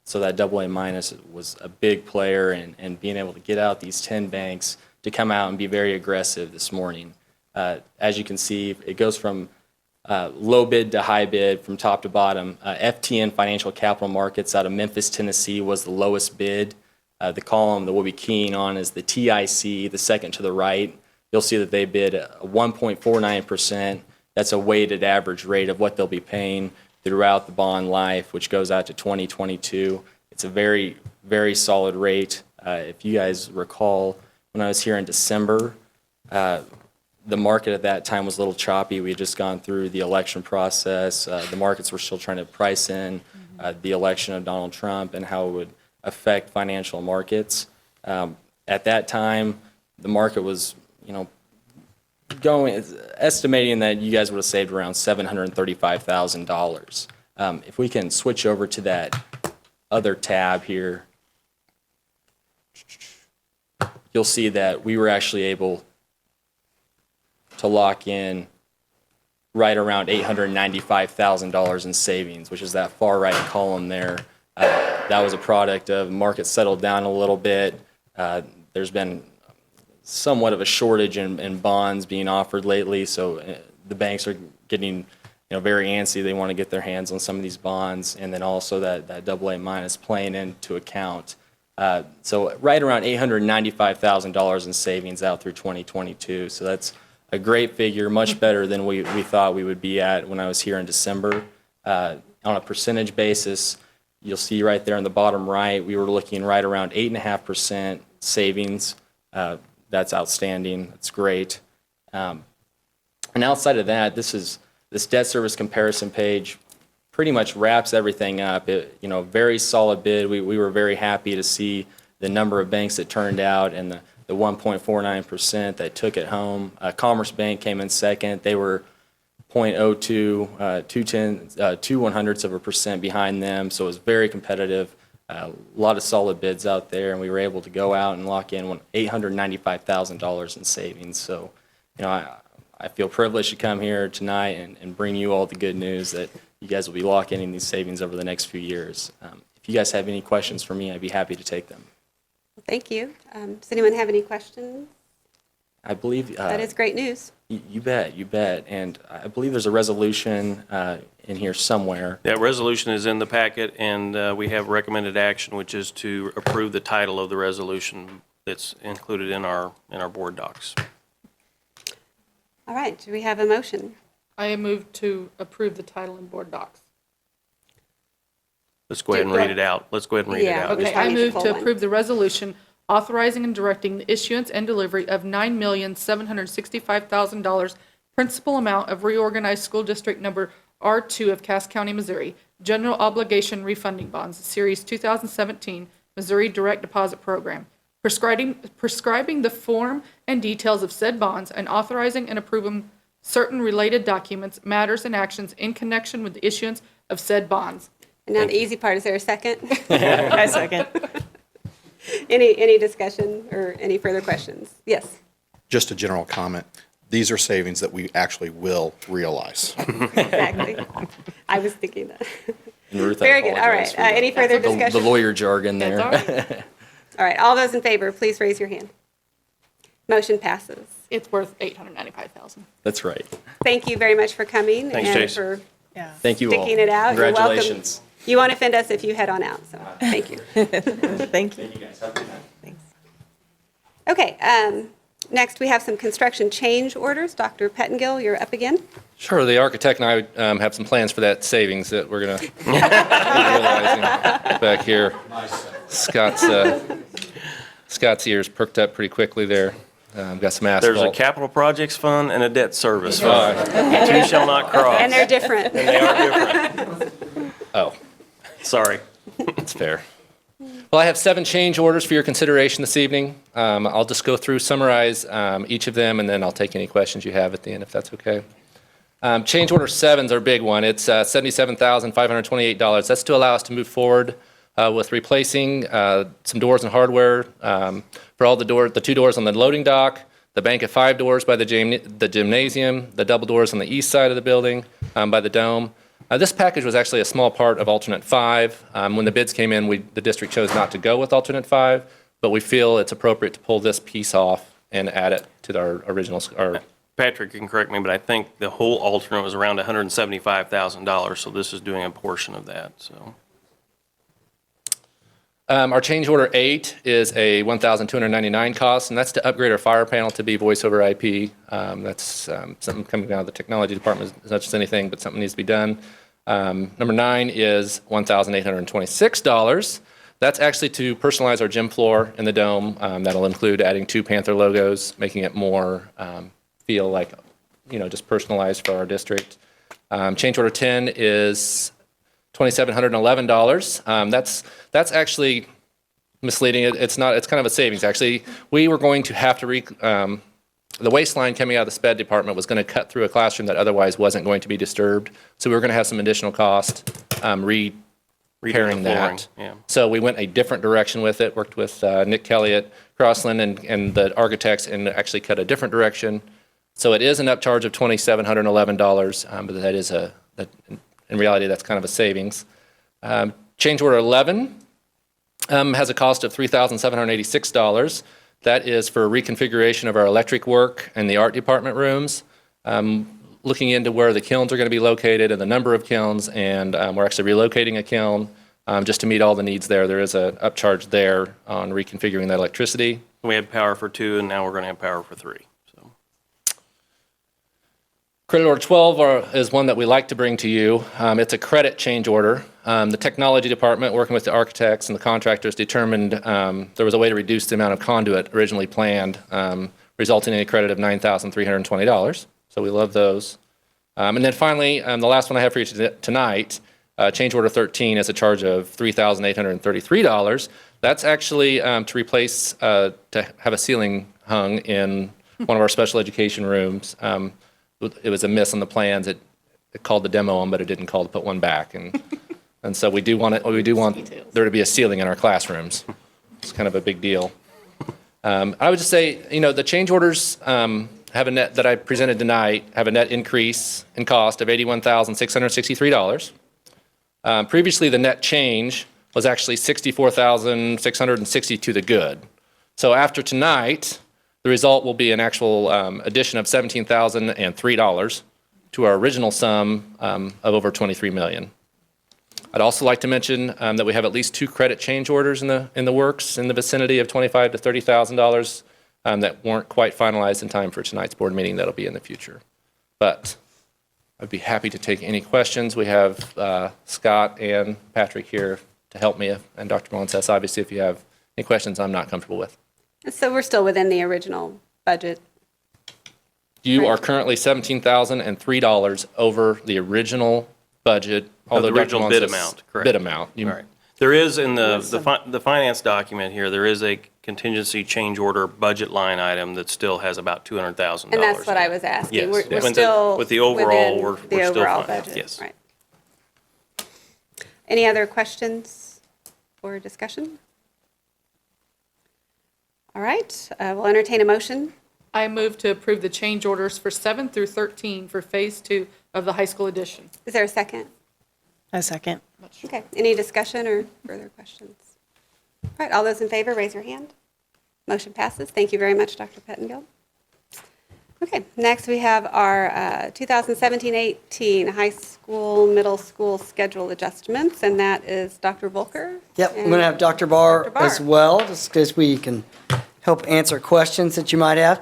S14: so that AA minus was a big player, and being able to get out these 10 banks to come out and be very aggressive this morning. As you can see, it goes from low bid to high bid from top to bottom. FTN Financial Capital Markets out of Memphis, Tennessee was the lowest bid. The column that we'll be keying on is the TIC, the second to the right. You'll see that they bid 1.49%. That's a weighted average rate of what they'll be paying throughout the bond life, which goes out to 2022. It's a very, very solid rate. If you guys recall, when I was here in December, the market at that time was a little choppy. We had just gone through the election process. The markets were still trying to price in the election of Donald Trump and how it would affect financial markets. At that time, the market was, estimating that you guys would have saved around $735,000. If we can switch over to that other tab here, you'll see that we were actually able to lock in right around $895,000 in savings, which is that far right column there. That was a product of market settled down a little bit. There's been somewhat of a shortage in bonds being offered lately, so the banks are getting very antsy. They want to get their hands on some of these bonds, and then also that AA minus playing into account. So right around $895,000 in savings out through 2022. So that's a great figure, much better than we thought we would be at when I was here in December. On a percentage basis, you'll see right there in the bottom right, we were looking right around 8.5% savings. That's outstanding. That's great. And outside of that, this debt service comparison page pretty much wraps everything up. Very solid bid. We were very happy to see the number of banks that turned out and the 1.49% that took it home. Commerce Bank came in second. They were 0.02, 0.02% behind them, so it was very competitive. A lot of solid bids out there, and we were able to go out and lock in $895,000 in savings. So, I feel privileged to come here tonight and bring you all the good news that you guys will be locking in these savings over the next few years. If you guys have any questions for me, I'd be happy to take them.
S2: Thank you. Does anyone have any questions?
S14: I believe
S2: That is great news.
S14: you bet, and I believe there's a resolution in here somewhere.
S1: That resolution is in the packet, and we have recommended action, which is to approve the title of the resolution that's included in our board docs.
S2: All right, do we have a motion?
S4: I move to approve the title and board docs.
S1: Let's go ahead and read it out.
S2: Yeah,
S1: out.
S2: okay.
S4: Okay,
S2: probably
S4: I
S2: should
S4: move
S2: pull
S4: to
S2: one.
S4: approve the resolution authorizing and directing the issuance and delivery of $9,765,000 principal amount of reorganized school district number R2 of Cass County, Missouri, general obligation refunding bonds, Series 2017 Missouri Direct Deposit Program, prescribing the form and details of said bonds, and authorizing and approving certain related documents, matters, and actions in connection with the issuance of said bonds.
S2: And now the easy part, is there a second?
S12: I second.
S2: Any discussion or any further questions? Yes.
S5: Just a general comment. these are savings that we actually will realize.
S2: Exactly. I was thinking that.
S14: And Ruth, I
S2: Very good. All
S14: apologize
S2: right.
S14: for
S2: Any further
S14: the
S2: discussion?
S14: lawyer jargon there.
S4: That's all right.
S2: All right. All those in favor, please raise your hand. Motion passes.
S4: It's worth $895,000.
S14: That's right.
S2: Thank you very much for coming
S1: Thanks,
S2: and
S1: Chase.
S2: for
S14: Thank you all.
S2: sticking it out. You're welcome.
S14: Congratulations.
S2: You won't offend us if you head on out, so thank you.
S12: Thank you.
S14: You guys have a good night.
S2: Okay, next we have some construction change orders. Dr. Pettengill, you're up again.
S10: Sure, the architect and I have some plans for that savings that we're going to be realizing back here. Scott's ears perked up pretty quickly there. Got some asphalt.
S1: There's a capital projects fund and a debt service fund. The two shall not cross.
S2: And they're different.
S1: And they are different.
S10: Oh,
S1: Sorry.
S10: that's fair. Well, I have 7 change orders for your consideration this evening. I'll just go through, summarize each of them, and then I'll take any questions you have at the end, if that's okay. Change order 7 is our big one. It's $77,528. That's to allow us to move forward with replacing some doors and hardware for all the 2 doors on the loading dock, the bank of 5 doors by the gymnasium, the double doors on the east side of the building by the dome. This package was actually a small part of alternate 5. When the bids came in, the district chose not to go with alternate 5, but we feel it's appropriate to pull this piece off and add it to our original.
S1: Patrick can correct me, but I think the whole alternate was around $175,000, so this is doing a portion of that, so.
S10: Our change order 8 is a $1,299 cost, and that's to upgrade our fire panel to be voice over IP. That's something coming out of the technology department as much as anything, but something needs to be done. Number 9 is $1,826. That's actually to personalize our gym floor in the dome. That'll include adding 2 Panther logos, making it more feel like, just personalized for our district. Change order 10 is $2,711. That's actually misleading. It's not. It's kind of a savings, actually. We were going to have to the waste line coming out of the SPED department was going to cut through a classroom that otherwise wasn't going to be disturbed. So we were going to have some additional cost repairing
S1: Redoing the flooring,
S10: that.
S1: yeah.
S10: So we went a different direction with it, worked with Nick Kelly at Crossland and the architects, and actually cut a different direction. So it is an upcharge of $2,711, but that is in reality, that's kind of a savings. Change order 11 has a cost of $3,786. That is for reconfiguration of our electric work and the art department rooms, looking into where the kilns are going to be located and the number of kilns, and we're actually relocating a kiln just to meet all the needs there. There is an upcharge there on reconfiguring that electricity.
S1: We had power for 2, and now we're going to have power for 3. So
S10: Credit order 12 is one that we like to bring to you. It's a credit change order. The technology department, working with the architects and the contractors, determined there was a way to reduce the amount of conduit originally planned, resulting in a credit of $9,320. So we love those. And then finally, the last one I have for you tonight, change order 13 is a charge of $3,833. That's actually to replace, to have a ceiling hung in one of our special education rooms. It was a miss on the plans. It called the demo on, but it didn't call to put one back. And so we do want there to be a ceiling in our classrooms. It's kind of a big deal. I would just say, the change orders have a net that I presented tonight have a net increase in cost of $81,663. Previously, the net change was actually $64,660 to the good. So after tonight, the result will be an actual addition of $17,003 to our original sum of over $23 million. I'd also like to mention that we have at least 2 credit change orders in the works in the vicinity of $25,000 to $30,000 that weren't quite finalized in time for tonight's board meeting. That'll be in the future. But I'd be happy to take any questions. We have Scott and Patrick here to help me, and Dr. Molincess, obviously, if you have any questions I'm not comfortable with.
S2: So we're still within the original budget.
S10: You are currently $17,003 over the original budget, although
S1: the original
S10: Dr.
S1: bid
S10: Molincess-
S1: amount, correct.
S10: Bid amount.
S1: Right. There is in the finance document here, there is a contingency change order budget line item that still has about $200,000.
S2: And that's what I was asking.
S1: Yes.
S2: We're
S1: With
S2: still
S1: with the overall,
S2: within
S1: we're
S2: the
S1: still
S2: overall
S1: fine.
S2: budget.
S1: Yes.
S2: Right. Any other questions or discussion? All right, we'll entertain a motion
S4: I move to approve the change orders for 7 through 13 for Phase 2 of the high school addition.
S2: Is there a second?
S12: A second.
S2: Okay, any discussion or further questions? All right, all those in favor, raise your hand. Motion passes. Thank you very much, Dr. Pettengill. Okay, next we have our 2017-18 high school, middle school schedule adjustments, and that is Dr. Volker.
S13: Yep, I'm going to have Dr. Barr
S2: Dr. Barr.
S13: as well, just because we can help answer questions that you might have.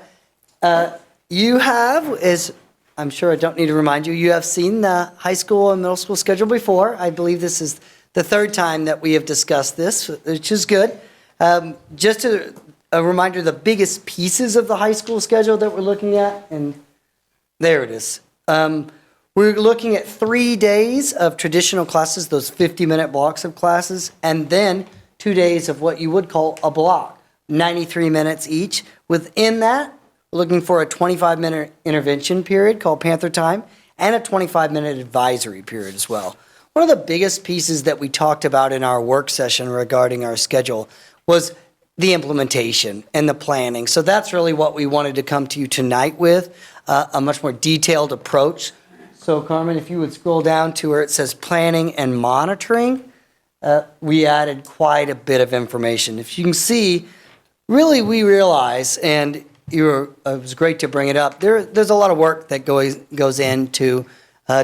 S13: You have, as I'm sure I don't need to remind you, you have seen the high school and middle school schedule before. I believe this is the third time that we have discussed this, which is good. Just a reminder, the biggest pieces of the high school schedule that we're looking at, and there it is. We're looking at 3 days of traditional classes, those 50-minute blocks of classes, and then 2 days of what you would call a block, 93 minutes each. Within that, we're looking for a 25-minute intervention period called Panther Time and a 25-minute advisory period as well. One of the biggest pieces that we talked about in our work session regarding our schedule was the implementation and the planning. So that's really what we wanted to come to you tonight with, a much more detailed approach. So Carmen, if you would scroll down to where it says planning and monitoring, we added quite a bit of information. If you can see, really we realize, and it was great to bring it up, there's a lot of work that goes into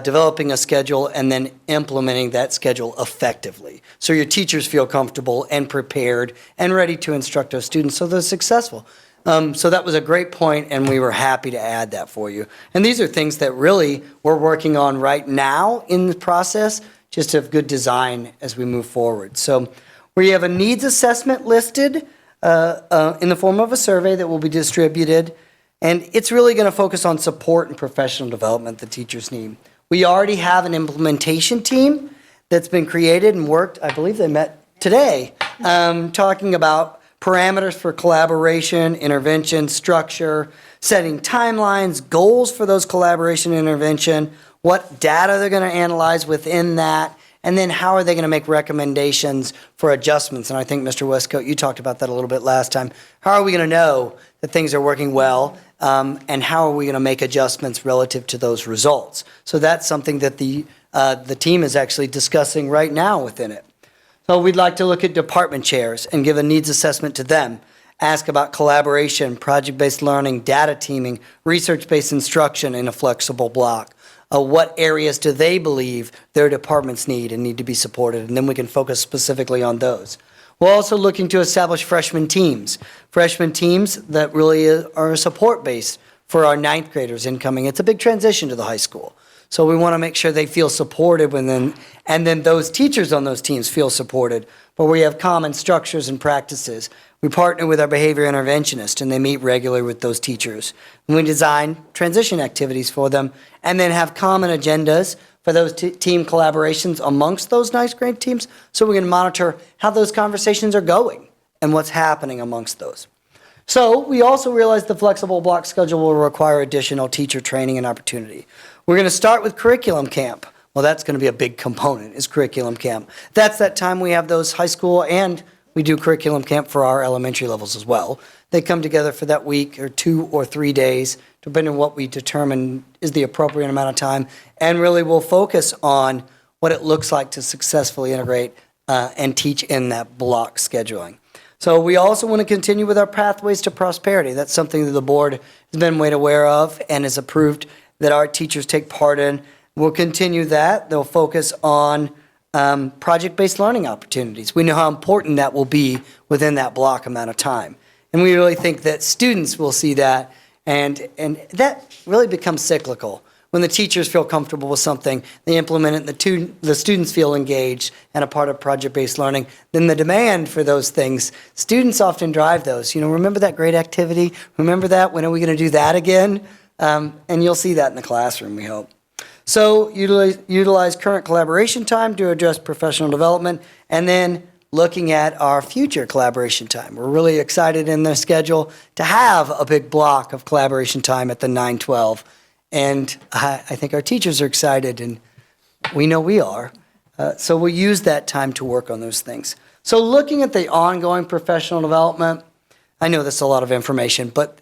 S13: developing a schedule and then implementing that schedule effectively. So your teachers feel comfortable and prepared and ready to instruct our students so they're successful. So that was a great point, and we were happy to add that for you. And these are things that really we're working on right now in the process, just to have good design as we move forward. So we have a needs assessment listed in the form of a survey that will be distributed, and it's really going to focus on support and professional development the teachers need. We already have an implementation team that's been created and worked, I believe they met today, talking about parameters for collaboration, intervention, structure, setting timelines, goals for those collaboration intervention, what data they're going to analyze within that, and then how are they going to make recommendations for adjustments. And I think, Mr. Westcoat, you talked about that a little bit last time. How are we going to know that things are working well, and how are we going to make adjustments relative to those results? So that's something that the team is actually discussing right now within it. So we'd like to look at department chairs and give a needs assessment to them, ask about collaboration, project-based learning, data teaming, research-based instruction in a flexible block. What areas do they believe their departments need and need to be supported? And then we can focus specifically on those. We're also looking to establish freshman teams that really are support-based for our ninth graders incoming. It's a big transition to the high school. So we want to make sure they feel supported and then those teachers on those teams feel supported. But we have common structures and practices. We partner with our behavior interventionist, and they meet regularly with those teachers. And we design transition activities for them and then have common agendas for those team collaborations amongst those ninth grade teams, so we can monitor how those conversations are going and what's happening amongst those. So we also realize the flexible block schedule will require additional teacher training and opportunity. We're going to start with curriculum camp. Well, that's going to be a big component, is curriculum camp. That's that time we have those high school, and we do curriculum camp for our elementary levels as well. They come together for that week or 2 or 3 days, depending on what we determine is the appropriate amount of time, and really we'll focus on what it looks like to successfully integrate and teach in that block scheduling. So we also want to continue with our pathways to prosperity. That's something that the board has been made aware of and has approved that our teachers take part in. We'll continue that. They'll focus on project-based learning opportunities. We know how important that will be within that block amount of time. And we really think that students will see that, and that really becomes cyclical. When the teachers feel comfortable with something, they implement it, and the students feel engaged and a part of project-based learning, then the demand for those things, students often drive those. You know, remember that great activity? Remember that? When are we going to do that again? And you'll see that in the classroom, we hope. So utilize current collaboration time to address professional development, and then looking at our future collaboration time. We're really excited in the schedule to have a big block of collaboration time at the 9/12. And I think our teachers are excited, and we know we are. So we'll use that time to work on those things. So looking at the ongoing professional development, I know that's a lot of information, but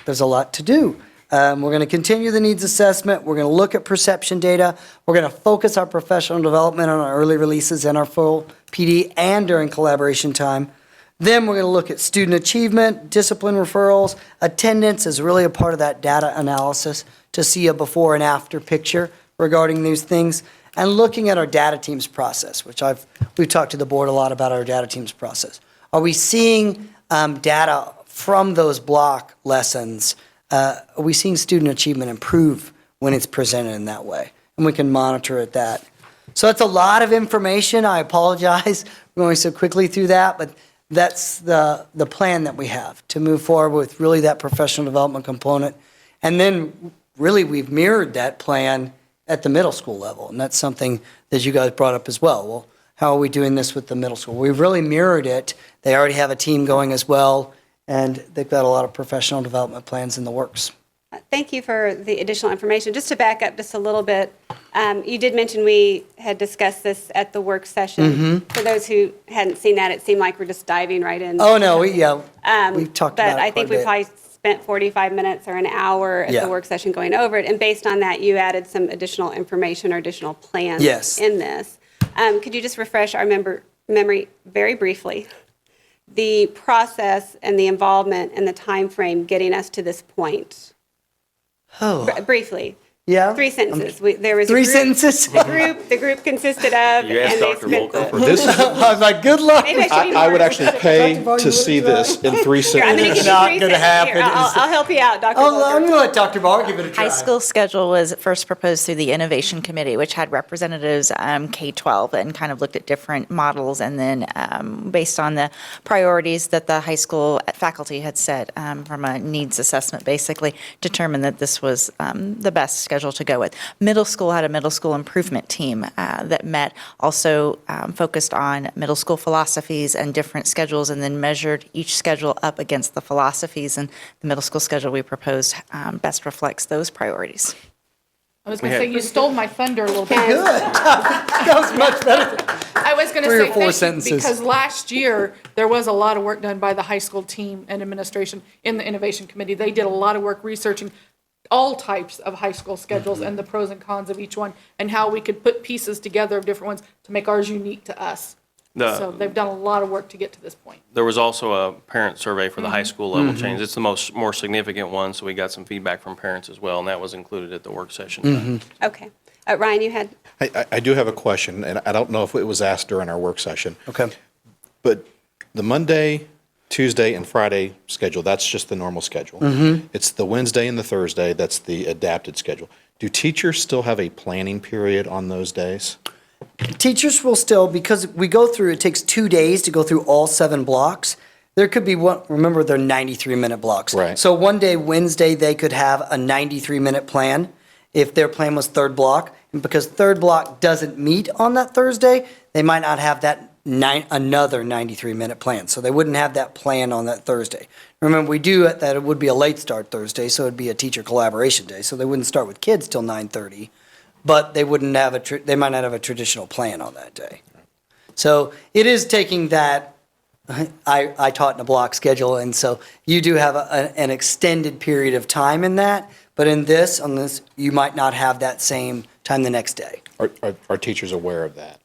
S13: there's a lot to do. We're going to continue the needs assessment. We're going to look at perception data. We're going to focus our professional development on our early releases and our full PD and during collaboration time. Then we're going to look at student achievement, discipline referrals. Attendance is really a part of that data analysis to see a before and after picture regarding these things. And looking at our data teams process, which we've talked to the board a lot about our data teams process. Are we seeing data from those block lessons? Are we seeing student achievement improve when it's presented in that way? And we can monitor at that. So it's a lot of information. I apologize for going so quickly through that, but that's the plan that we have to move forward with really that professional development component. And then really we've mirrored that plan at the middle school level. And that's something that you guys brought up as well. Well, how are we doing this with the middle school? We've really mirrored it. They already have a team going as well, and they've got a lot of professional development plans in the works.
S2: Thank you for the additional information. Just to back up just a little bit, you did mention we had discussed this at the work session. For those who hadn't seen that, it seemed like we're just diving right in.
S13: Oh, no, we've talked about it
S2: But I think we
S13: quite a bit.
S2: probably spent 45 minutes or an hour at
S13: Yeah.
S2: the work session going over it. And based on that, you added some additional information or additional plans
S13: Yes.
S2: in this. Could you just refresh our memory very briefly? The process and the involvement and the time frame getting us to this point?
S13: Oh,
S2: Briefly.
S13: yeah.
S2: 3 sentences. There was a
S13: Three
S2: group-
S13: sentences?
S2: The group consisted of.
S1: You asked
S2: and they
S1: Dr.
S2: spent
S1: Volker
S2: the-
S1: for
S5: This is,
S13: I was like, good luck.
S2: Maybe I should be
S5: I would
S2: more-
S5: actually pay to see this in 3
S2: Here, I'm going to
S5: sentences.
S2: give you
S13: not
S2: 3
S13: gonna
S2: sentences. Here,
S13: happen.
S2: I'll help you out, Dr.
S13: I'm
S2: Volker.
S13: going to let Dr. Barr give it a try.
S15: High school schedule was first proposed through the Innovation Committee, which had representatives K-12 and kind of looked at different models. And then based on the priorities that the high school faculty had set from a needs assessment, basically determined that this was the best schedule to go with. Middle school had a middle school improvement team that met, also focused on middle school philosophies and different schedules, and then measured each schedule up against the philosophies. And the middle school schedule we proposed best reflects those priorities.
S4: I was going to say, you stole my thunder a little bit.
S13: Good. That was much better.
S4: I was going to
S13: 3 or
S4: say
S13: 4
S4: thank
S13: sentences.
S4: you, because last year, there was a lot of work done by the high school team and administration in the Innovation Committee. They did a lot of work researching all types of high school schedules and the pros and cons of each one, and how we could put pieces together of different ones to make ours unique to us. So they've done a lot of work to get to this point.
S1: There was also a parent survey for the high school level change. It's the more significant one, so we got some feedback from parents as well, and that was included at the work session.
S2: Okay. Ryan, you had,
S5: I do have a question, and I don't know if it was asked during our work session.
S13: Okay.
S5: But the Monday, Tuesday, and Friday schedule, that's just the normal schedule. It's the Wednesday and the Thursday, that's the adapted schedule. Do teachers still have a planning period on those days?
S13: Teachers will still, because we go through, it takes 2 days to go through all 7 blocks. There could be one, remember they're 93-minute blocks.
S5: Right.
S13: So one day, Wednesday, they could have a 93-minute plan if their plan was third block. And because third block doesn't meet on that Thursday, they might not have that another 93-minute plan. So they wouldn't have that plan on that Thursday. Remember, we do it that it would be a late start Thursday, so it'd be a teacher collaboration day. So they wouldn't start with kids till 9:30, but they wouldn't have they might not have a traditional plan on that day. So it is taking that. I taught in a block schedule, and so you do have an extended period of time in that. But on this, you might not have that same time the next day.
S5: Are teachers aware of that?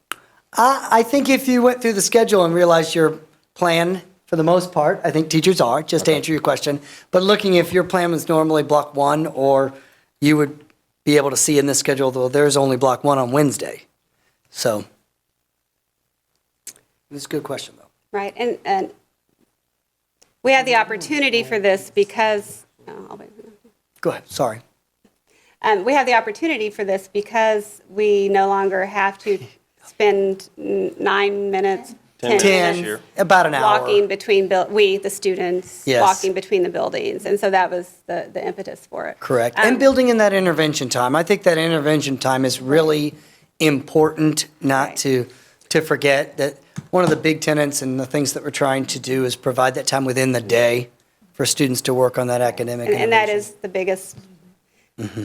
S13: I think if you went through the schedule and realized your plan, for the most part, I think teachers are, just to answer your question. But looking if your plan was normally block 1, or you would be able to see in this schedule, though there's only block 1 on Wednesday. So, it's a good question, though.
S2: right, and we have the opportunity for this because,
S13: Go ahead, sorry.
S2: we have the opportunity for this because we no longer have to spend 9 minutes, 10
S1: 10
S2: minutes
S13: About an hour.
S2: walking between, the students,
S13: Yes.
S2: walking between the buildings. And so that was the impetus for it.
S13: Correct. And building in that intervention time. I think that intervention time is really important not to forget that one of the big tenets and the things that we're trying to do is provide that time within the day for students to work on that academic
S2: And that
S13: intervention.
S2: is the biggest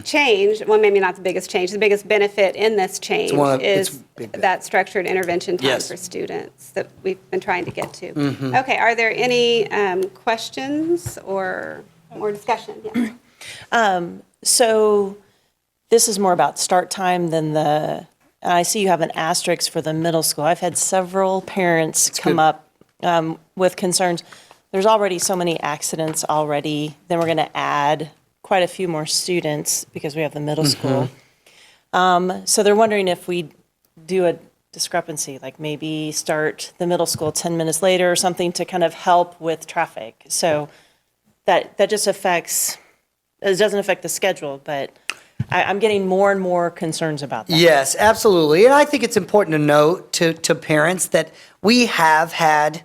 S2: change, well, maybe not the biggest change, the biggest benefit in this change
S13: it's
S2: is
S13: big benefit.
S2: that structured intervention time
S13: Yes.
S2: for students that we've been trying to get to. Okay, are there any questions or More discussion, yes.
S12: So this is more about start time than I see you have an asterisk for the middle school. I've had several parents come up with concerns. There's already so many accidents already. Then we're going to add quite a few more students because we have the middle school. So they're wondering if we do a discrepancy, like maybe start the middle school 10 minutes later or something to kind of help with traffic. So that just affects, it doesn't affect the schedule, but I'm getting more and more concerns about that.
S13: Yes, absolutely. And I think it's important to note to parents that we have had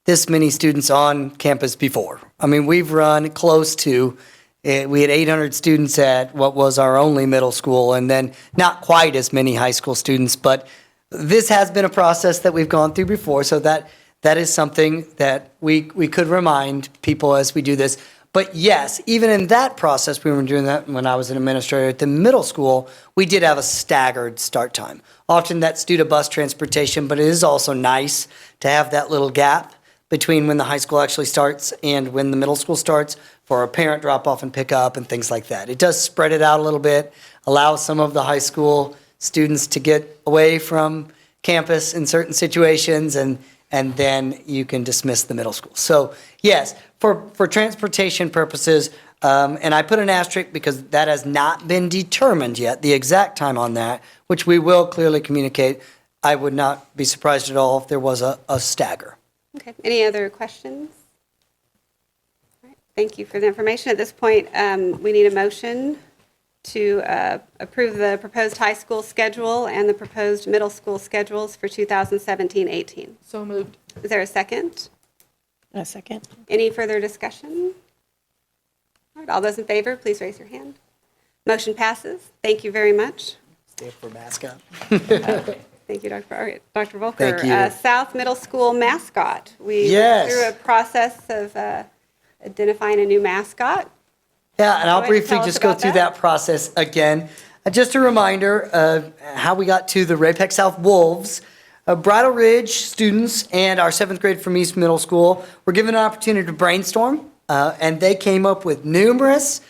S13: this many students on campus before. I mean, we've run close to, we had 800 students at what was our only middle school, and then not quite as many high school students, but this has been a process that we've gone through before, so that is something that we could remind people as we do this. But yes, even in that process, we were doing that when I was an administrator at the middle school, we did have a staggered start time. Often that's due to bus transportation, but it is also nice to have that little gap between when the high school actually starts and when the middle school starts for a parent drop off and pick up and things like that. It does spread it out a little bit, allow some of the high school students to get away from campus in certain situations, and then you can dismiss the middle school. So yes, for transportation purposes, and I put an asterisk because that has not been determined yet, the exact time on that, which we will clearly communicate. I would not be surprised at all if there was a stagger.
S2: Okay, any other questions? All right, thank you for the information. At this point, we need a motion to approve the proposed high school schedule and the proposed middle school schedules for 2017-18.
S4: So moved.
S2: Is there a second?
S12: A second.
S2: Any further discussion? All right, all those in favor, please raise your hand. Motion passes. Thank you very much.
S13: Stay up for mascot.
S2: Thank you, Dr. Volker.
S13: Thank you.
S2: South Middle School mascot. We
S13: Yes.
S2: went through a process of identifying a new mascot.
S13: Yeah, and I'll
S2: Go ahead and
S13: briefly
S2: tell us
S13: just go
S2: about
S13: through
S2: that.
S13: that process again. Just a reminder of how we got to the Ray-Pec South Wolves. Bridle Ridge students and our 7th grade from East Middle School were given an opportunity to brainstorm, and they came up with numerous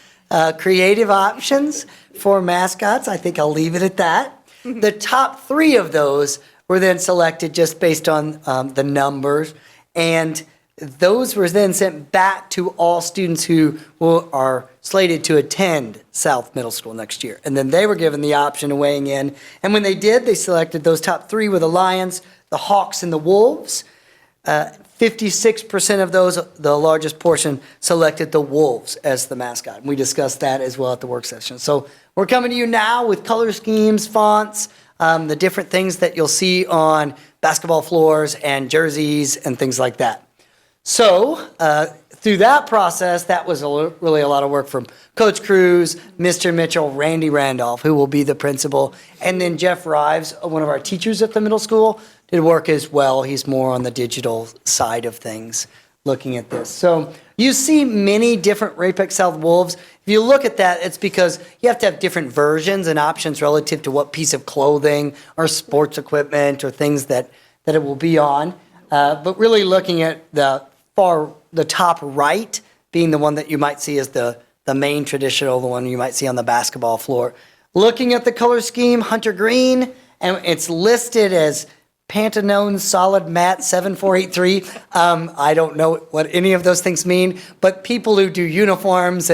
S13: creative options for mascots. I think I'll leave it at that. The top 3 of those were then selected just based on the numbers, and those were then sent back to all students who are slated to attend South Middle School next year. And then they were given the option of weighing in. And when they did, they selected those top 3 were the Lions, the Hawks, and the Wolves. 56% of those, the largest portion, selected the Wolves as the mascot. And we discussed that as well at the work session. So we're coming to you now with color schemes, fonts, the different things that you'll see on basketball floors and jerseys and things like that. So through that process, that was really a lot of work from Coach Cruz, Mr. Mitchell, Randy Randolph, who will be the principal, and then Jeff Rives, one of our teachers at the middle school, did work as well. He's more on the digital side of things looking at this. So you see many different Ray-Pec South Wolves. If you look at that, it's because you have to have different versions and options relative to what piece of clothing or sports equipment or things that it will be on. But really looking at the top right being the one that you might see as the main traditional, the one you might see on the basketball floor. Looking at the color scheme, hunter green, and it's listed as Pantone Solid Matte 7483. I don't know what any of those things mean, but people who do uniforms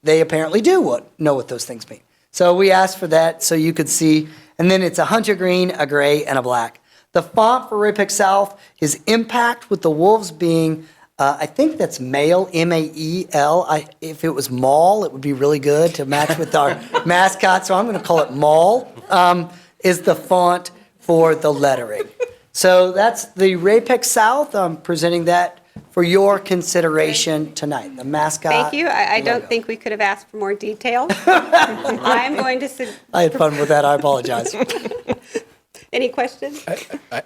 S13: they apparently do know what those things mean. So we asked for that so you could see, and then it's a hunter green, a gray, and a black. The font for Ray-Pec South is Impact, with the Wolves being, I think that's male, M-A-E-L. If it was Mall, it would be really good to match with our mascot, so I'm going to call it Mall, is the font for the lettering. So that's the Ray-Pec South. I'm presenting that for your consideration tonight, the mascot.
S2: Thank you. I don't
S13: logo.
S2: think we could have asked for more detail. I'm going to...
S13: I had fun with that. I apologize.
S2: Any questions?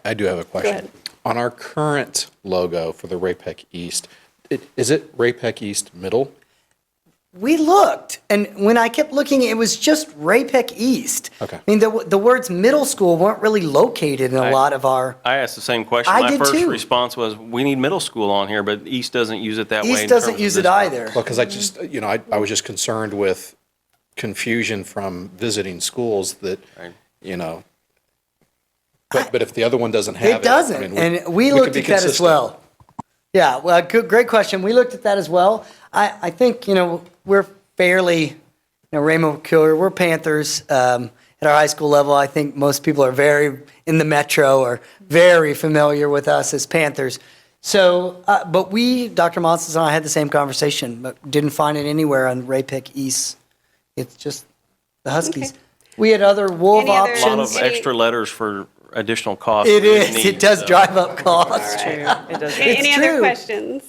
S5: I do have a question.
S2: ahead.
S5: On our current logo for the Ray-Pec East, is it Ray-Pec East Middle?
S13: we looked, and when I kept looking, it was just Ray-Pec East.
S5: Okay.
S13: I mean, the words middle school weren't really located in a lot of our,
S1: I asked the same question.
S13: I
S1: My
S13: did
S1: first
S13: too.
S1: response was, we need middle school on here, but East doesn't use it that way.
S13: East
S1: in
S13: doesn't
S1: terms of
S13: use it
S1: this
S13: either.
S5: Well, because I just, I was just concerned with confusion from visiting schools that,
S1: Right.
S5: but if the other one doesn't have it.
S13: It doesn't, and we
S5: could
S13: looked
S5: be
S13: at that as
S5: consistent.
S13: well. Yeah, well, great question. We looked at that as well. I think, we're fairly, Raymond McCullough, we're Panthers at our high school level. I think most people are very, in the metro, are very familiar with us as Panthers. So, but Dr. Monson and I had the same conversation, but didn't find it anywhere on Ray-Pec East. It's just the Huskies.
S2: Okay.
S13: We had other Wolf
S2: Any other-
S1: A lot
S13: options.
S1: of extra letters for additional costs.
S13: It
S1: we didn't
S13: is.
S1: need,
S13: It does
S1: so.
S13: drive up costs.
S2: Any other
S13: true.
S2: questions?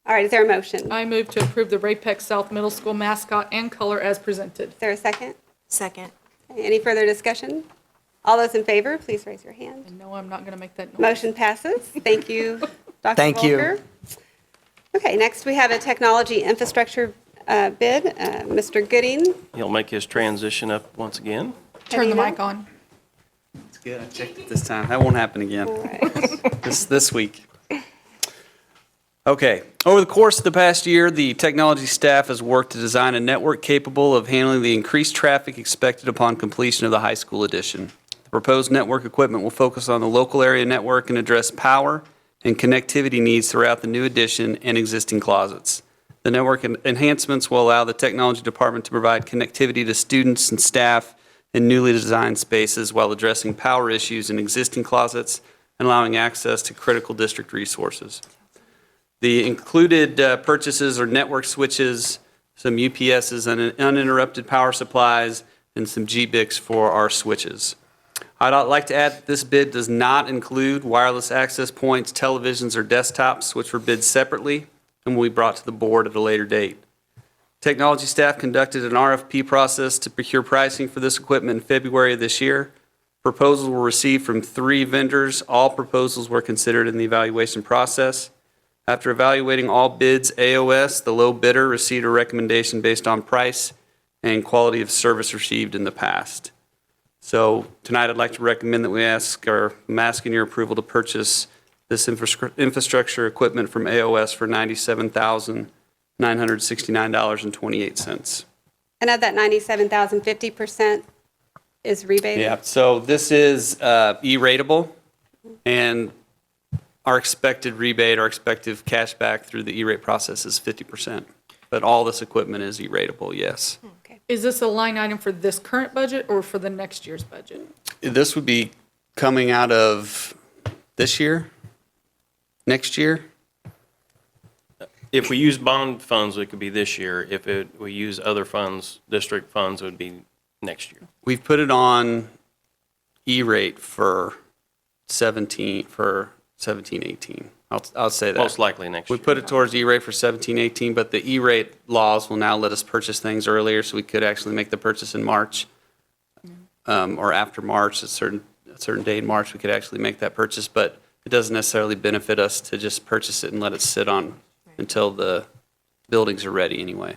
S2: All right, is there a motion?
S4: I move to approve the Ray-Pec South Middle School mascot and color as presented.
S2: Is there a second?
S15: Second.
S2: Any further discussion? All those in favor, please raise your hand.
S4: And no, I'm not going to make that noise.
S2: Motion passes. Thank you, Dr.
S13: Thank you.
S2: Volker. Okay, next we have a technology infrastructure bid. Mr. Gooding.
S1: He'll make his transition up once again.
S4: Turn the
S2: Anita?
S4: mic on.
S8: It's good. I checked it this time. That won't happen again.
S2: All right.
S8: This week. Okay. Over the course of the past year, the technology staff has worked to design a network capable of handling the increased traffic expected upon completion of the high school addition. The proposed network equipment will focus on the local area network and address power and connectivity needs throughout the new addition and existing closets. The network enhancements will allow the technology department to provide connectivity to students and staff in newly designed spaces while addressing power issues in existing closets and allowing access to critical district resources. The included purchases are network switches, some UPSs and uninterrupted power supplies, and some GBICs for our switches. I'd like to add that this bid does not include wireless access points, televisions, or desktops, which were bid separately and will be brought to the board at a later date. Technology staff conducted an RFP process to procure pricing for this equipment in February of this year. Proposals were received from 3 vendors. All proposals were considered in the evaluation process. After evaluating all bids, AOS, the low bidder, received a recommendation based on price and quality of service received in the past. So tonight I'd like to recommend that I'm asking your approval to purchase this infrastructure equipment from AOS for $97,969.28.
S2: And of that 97,000, 50% is rebated?
S8: Yeah, so this is E-ratable, and our expected rebate, our expected cash back through the E-rate process is 50%. But all this equipment is E-ratable, yes.
S2: Okay.
S4: Is this a line item for this current budget or for the next year's budget?
S8: This would be coming out of this year, next year?
S1: If we use bond funds, it could be this year. If we use other funds, district funds, it would be next year.
S8: We've put it on E-rate for 17, 18. I'll say that.
S1: Most likely next
S8: We
S1: year.
S8: put it towards E-rate for 17, 18, but the E-rate laws will now let us purchase things earlier, so we could actually make the purchase in March, or after March, a certain day in March, we could actually make that purchase, but it doesn't necessarily benefit us to just purchase it and let it sit on until the buildings are ready anyway.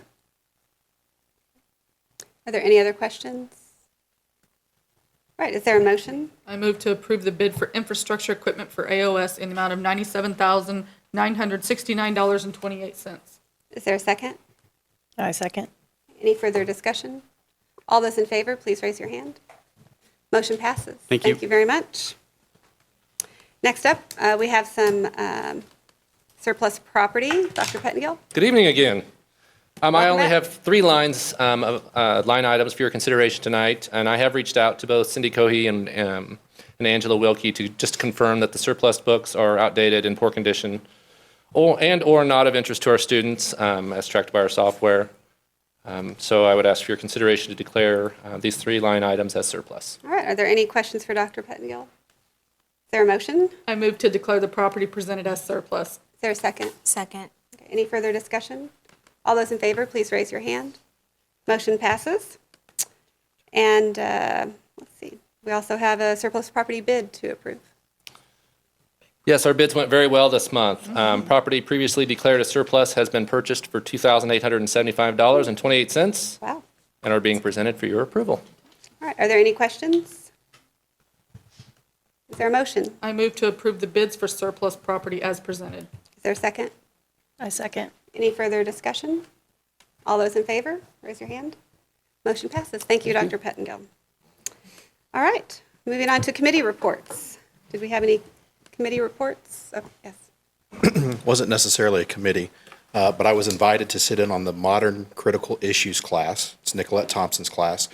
S2: Are there any other questions? All right, is there a motion?
S4: I move to approve the bid for infrastructure equipment for AOS in the amount of $97,969.28.
S2: Is there a second?
S12: I second.
S2: Any further discussion? All those in favor, please raise your hand. Motion passes.
S8: Thank you.
S2: Thank you very much. Next up, we have some surplus property. Dr. Pettengill?
S10: Good evening again. I
S2: Welcome
S10: only
S2: back.
S10: have 3 lines of line items for your consideration tonight, and I have reached out to both Cindy Cohey and Angela Wilkie to just confirm that the surplus books are outdated, in poor condition, or not of interest to our students, as tracked by our software. So I would ask for your consideration to declare these 3 line items as surplus.
S2: All right, are there any questions for Dr. Pettengill? Is there a motion?
S4: I move to declare the property presented as surplus.
S2: Is there a second?
S15: Second.
S2: Okay, any further discussion? All those in favor, please raise your hand. Motion passes. And let's see, we also have a surplus property bid to approve.
S10: Yes, our bids went very well this month. Property previously declared a surplus has been purchased for $2,875.28
S2: Wow.
S10: and are being presented for your approval.
S2: All right, are there any questions? Is there a motion? Is
S4: I move to approve the bids for surplus property as presented.
S2: there a second?
S12: I second.
S2: Any further discussion? All those in favor, raise your hand. Motion passes. Thank you, Dr. Pettengill. All right, moving on to committee reports. Did we have any committee reports? Oh, yes.
S5: Wasn't necessarily a committee, but I was invited to sit in on the Modern Critical Issues class. It's Nicolette Thompson's class.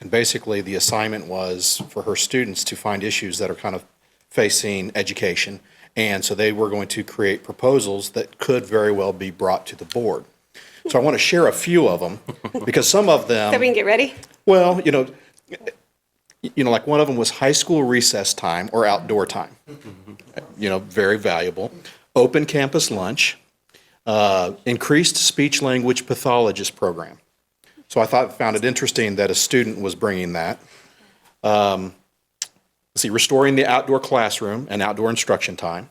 S5: And basically, the assignment was for her students to find issues that are kind of facing education. And so they were going to create proposals that could very well be brought to the board. So I want to share a few of them, because some of them.
S2: So we can get ready?
S5: Well, like one of them was high school recess time or outdoor time. Very valuable. Open campus lunch, increased speech language pathologist program. So I found it interesting that a student was bringing that. Let's see, restoring the outdoor classroom and outdoor instruction time.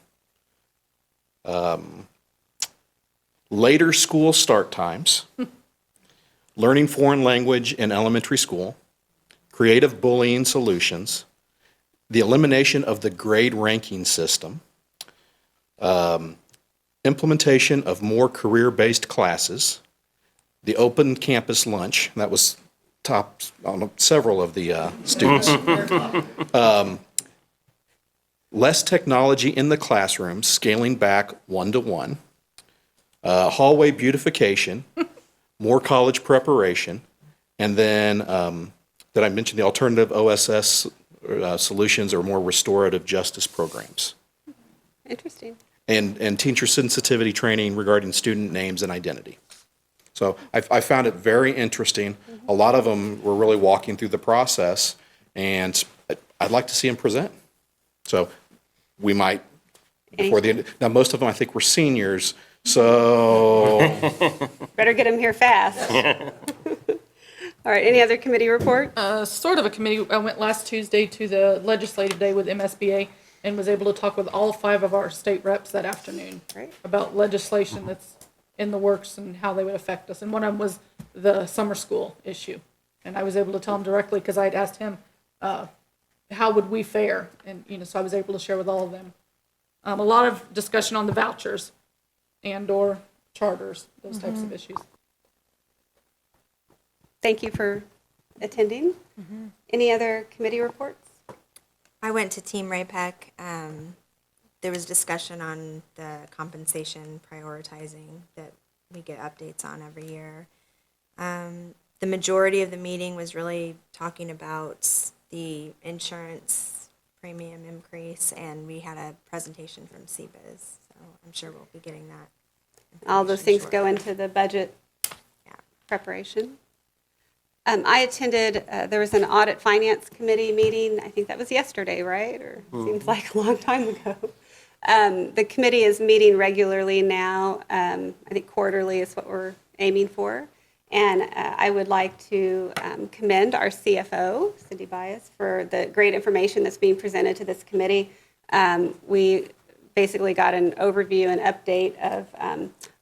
S5: Later school start times. Learning foreign language in elementary school. Creative bullying solutions. The elimination of the grade ranking system. Implementation of more career-based classes. The open campus lunch, that was top on several of the students. Less technology in the classroom, scaling back 1-to-1. Hallway beautification, more college preparation, and then did I mention the alternative OSS solutions or more restorative justice programs?
S2: Interesting.
S5: And teacher sensitivity training regarding student names and identity. So I found it very interesting. A lot of them were really walking through the process, and I'd like to see them present. So we might, before the end, now most of them I think were seniors, so.
S2: Better get them here fast. All right, any other committee report?
S4: Sort of a committee. I went last Tuesday to the legislative day with MSBA and was able to talk with all 5 of our state reps that afternoon
S2: Great.
S4: about legislation that's in the works and how they would affect us. And one of them was the summer school issue. And I was able to tell him directly because I'd asked him, how would we fare? And, so I was able to share with all of them. A lot of discussion on the vouchers and/or charters, those types of issues.
S2: Thank you for attending. Any other committee reports?
S16: I went to Team Ray-Pec. There was discussion on the compensation prioritizing that we get updates on every year. The majority of the meeting was really talking about the insurance premium increase, and we had a presentation from CBIZ, so I'm sure we'll be getting that.
S2: All those things
S16: shortly.
S2: go into the budget
S16: Yeah.
S2: preparation. I attended, there was an audit finance committee meeting, I think that was yesterday, right? Or seems like a long time ago. The committee is meeting regularly now. I think quarterly is what we're aiming for. And I would like to commend our CFO, Cindy Bias, for the great information that's being presented to this committee. We basically got an overview and update of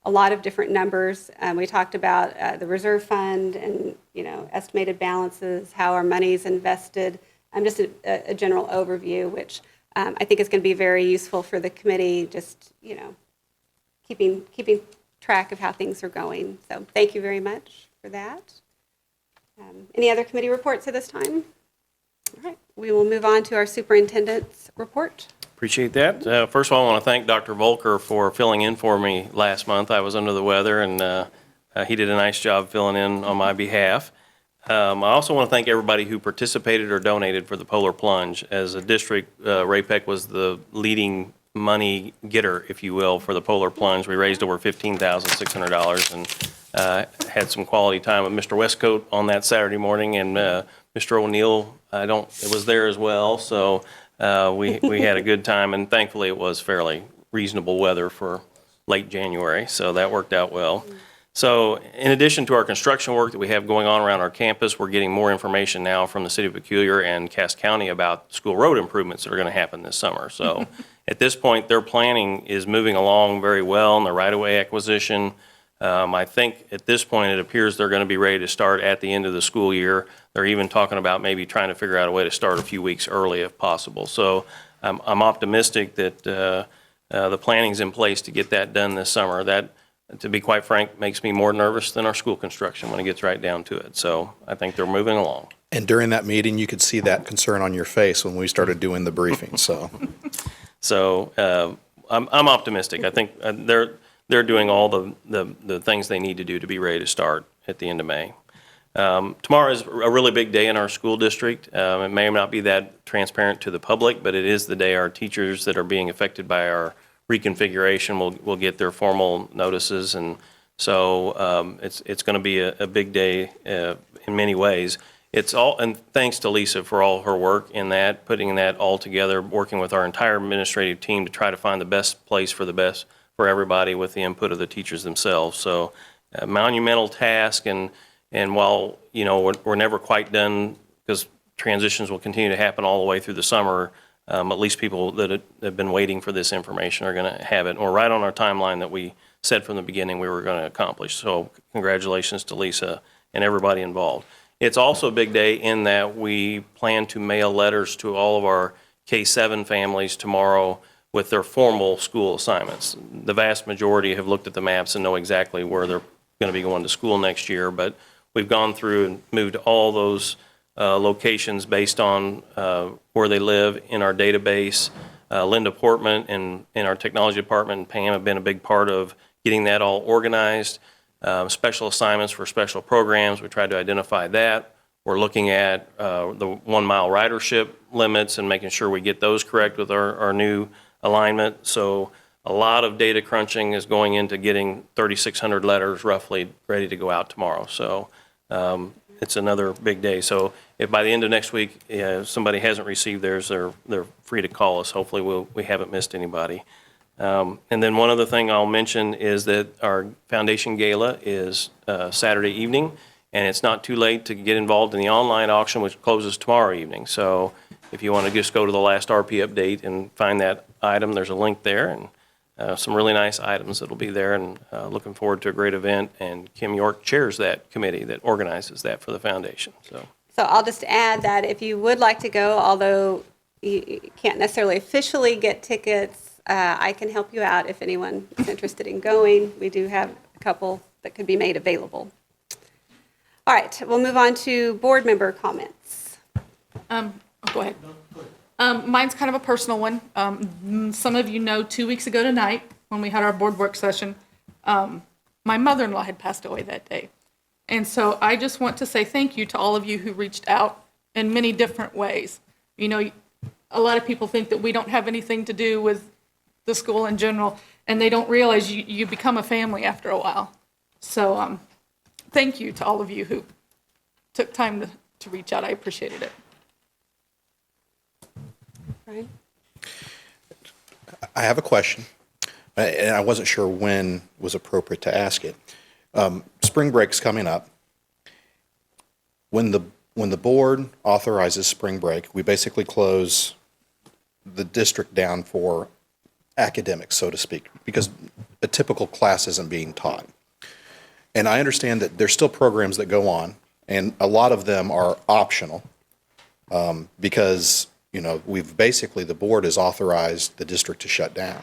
S2: a lot of different numbers. We talked about the reserve fund and, estimated balances, how our money is invested, just a general overview, which I think is going to be very useful for the committee, just, keeping track of how things are going. So thank you very much for that. Any other committee reports at this time? All right, we will move on to our superintendent's report.
S1: Appreciate that. First of all, I want to thank Dr. Volker for filling in for me last month. I was under the weather, and he did a nice job filling in on my behalf. I also want to thank everybody who participated or donated for the Polar Plunge. As a district, Ray-Pec was the leading money getter, if you will, for the Polar Plunge. We raised over $15,600 and had some quality time with Mr. Westcoat on that Saturday morning, and Mr. O'Neill, was there as well. So we had a good time, and thankfully it was fairly reasonable weather for late January, so that worked out well. So in addition to our construction work that we have going on around our campus, we're getting more information now from the City of Peculiar and Cass County about school road improvements that are going to happen this summer. So At this point, their planning is moving along very well in the right-of-way acquisition. I think at this point, it appears they're going to be ready to start at the end of the school year. They're even talking about maybe trying to figure out a way to start a few weeks early if possible. So I'm optimistic that the planning's in place to get that done this summer. That, to be quite frank, makes me more nervous than our school construction when it gets right down to it. So I think they're moving along.
S5: And during that meeting, you could see that concern on your face when we started doing the briefing, so.
S1: So I'm optimistic. I think they're doing all the things they need to do to be ready to start at the end of May. Tomorrow is a really big day in our school district. It may not be that transparent to the public, but it is the day our teachers that are being affected by our reconfiguration will get their formal notices. And so it's going to be a big day in many ways. It's all, and thanks to Lisa for all her work in that, putting that all together, working with our entire administrative team to try to find the best place for everybody with the input of the teachers themselves. So a monumental task, and while, you know, we're never quite done because transitions will continue to happen all the way through the summer, at least people that have been waiting for this information are going to have it. And we're right on our timeline that we said from the beginning we were going to accomplish. So congratulations to Lisa and everybody involved. It's also a big day in that we plan to mail letters to all of our K-7 families tomorrow with their formal school assignments. The vast majority have looked at the maps and know exactly where they're going to be going to school next year, but we've gone through and moved all those locations based on where they live in our database. Linda Portman and our technology department and Pam have been a big part of getting that all organized. Special assignments for special programs, we tried to identify that. We're looking at the 1 mile ridership limits and making sure we get those correct with our new alignment. So a lot of data crunching is going into getting 3,600 letters roughly ready to go out tomorrow. So it's another big day. So if by the end of next week, if somebody hasn't received theirs, they're free to call us. Hopefully we haven't missed anybody. And then one other thing I'll mention is that our foundation gala is Saturday evening, and it's not too late to get involved in the online auction, which closes tomorrow evening. So if you want to just go to the last RP update and find that item, there's a link there, and some really nice items that'll be there, and looking forward to a great event. And Kim York chairs that committee that organizes that for the foundation. So
S2: I'll just add that if you would like to go, although you can't necessarily officially get tickets, I can help you out if anyone is interested in going. We do have a couple that could be made available. All right, we'll move on to board member comments.
S4: Go ahead. Mine's kind of a personal one. Some of you know 2 weeks ago tonight, when we had our board work session, my mother-in-law had passed away that day. And so I just want to say thank you to all of you who reached out in many different ways. You know, a lot of people think that we don't have anything to do with the school in general, and they don't realize you become a family after a while. So thank you to all of you who took time to reach out. I appreciated it.
S2: Brian?
S5: I have a question, and I wasn't sure when was appropriate to ask it. Spring break's coming up. When the board authorizes spring break, we basically close the district down for academics, so to speak, because a typical class isn't being taught. And I understand that there's still programs that go on, and a lot of them are optional because, you know, the board has authorized the district to shut down.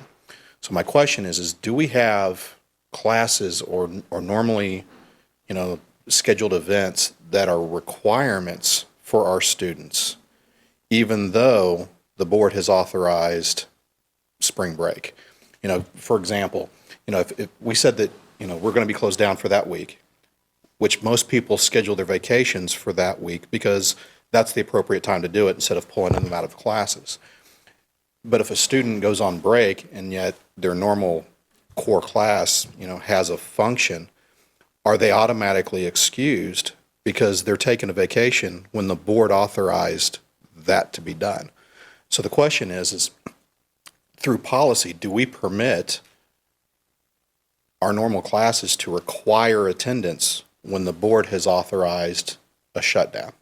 S5: So my question is do we have classes or normally, you know, scheduled events that are requirements for our students, even though the board has authorized spring break? You know, for example, you know, if we said that, you know, we're going to be closed down for that week, which most people schedule their vacations for that week because that's the appropriate time to do it instead of pulling them out of classes. But if a student goes on break and yet their normal core class, you know, has a function, are they automatically excused because they're taking a vacation when the board authorized that to be done? So the question is through policy, do we permit our normal classes to require attendance when the board has authorized a shutdown?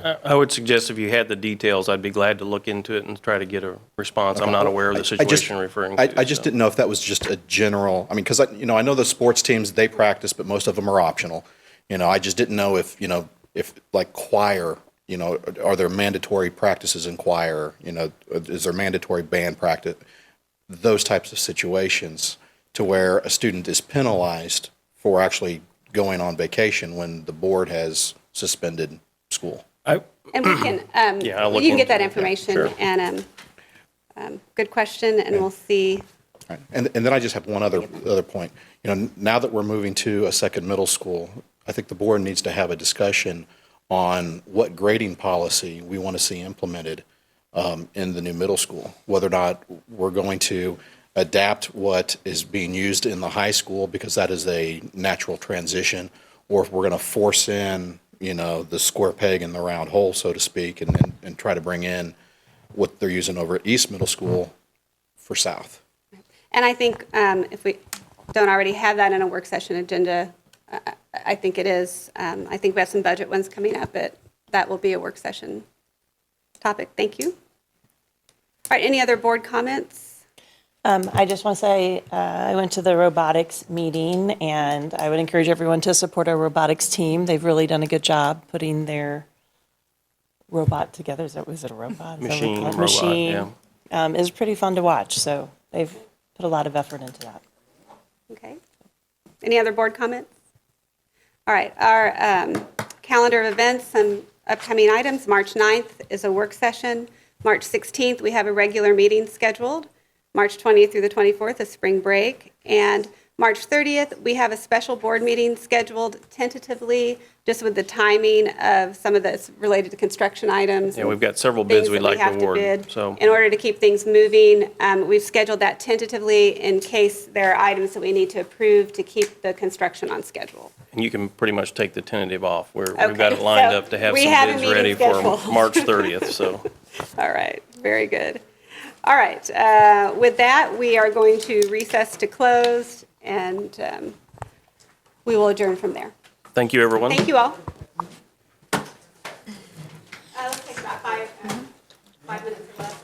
S1: I would suggest if you had the details, I'd be glad to look into it and try to get a response. I'm not aware of the
S5: I just-
S1: situation you're referring to.
S5: I just
S1: so.
S5: didn't know if that was just a general, I mean, because, I know the sports teams, they practice, but most of them are optional. I just didn't know if, if like choir, are there mandatory practices in choir? Is there mandatory band practice? Those types of situations to where a student is penalized for actually going on vacation when the board has suspended school.
S1: I,
S2: And we can,
S1: Yeah, I'll look
S2: you can get
S1: into
S2: that
S1: it. Yeah,
S2: information.
S1: sure.
S2: And good question, and we'll see.
S5: Right. And then I just have one other point. Now that we're moving to a second middle school, I think the board needs to have a discussion on what grading policy we want to see implemented in the new middle school, whether or not we're going to adapt what is being used in the high school because that is a natural transition, or if we're going to force in, the square peg in the round hole, so to speak, and try to bring in what they're using over at East Middle School for South.
S2: And I think if we don't already have that in a work session agenda, I think it is. I think we have some budget ones coming up, but that will be a work session topic. Thank you. All right, any other board comments?
S12: I just want to say, I went to the robotics meeting, and I would encourage everyone to support our robotics team. They've really done a good job putting their robot together. Was it a robot? Is that what we
S1: Machine,
S12: call it?
S1: robot,
S12: Machine.
S1: yeah.
S12: It was pretty fun to watch, so they've put a lot of effort into that.
S2: Okay. Any other board comments? All right, our calendar of events, some upcoming items. March 9th is a work session. March 16th, we have a regular meeting scheduled. March 20th through the 24th is spring break. And March 30th, we have a special board meeting scheduled tentatively, just with the timing of some of this related to construction items.
S1: Yeah, we've got several bids we'd like to award,
S2: bid.
S1: so.
S2: In order to keep things moving, we've scheduled that tentatively in case there are items that we need to approve to keep the construction on schedule.
S1: And you can pretty much take the tentative off. We've
S2: Okay,
S1: got it lined
S2: so
S1: up to have
S2: we
S1: some
S2: have a
S1: bids
S2: meeting
S1: ready for
S2: scheduled.
S1: March 30th, so.
S2: All right, very good. All right, with that, we are going to recess to close, and we will adjourn from there.
S1: Thank you, everyone.
S2: Thank you all. Let's take about 5 minutes or less.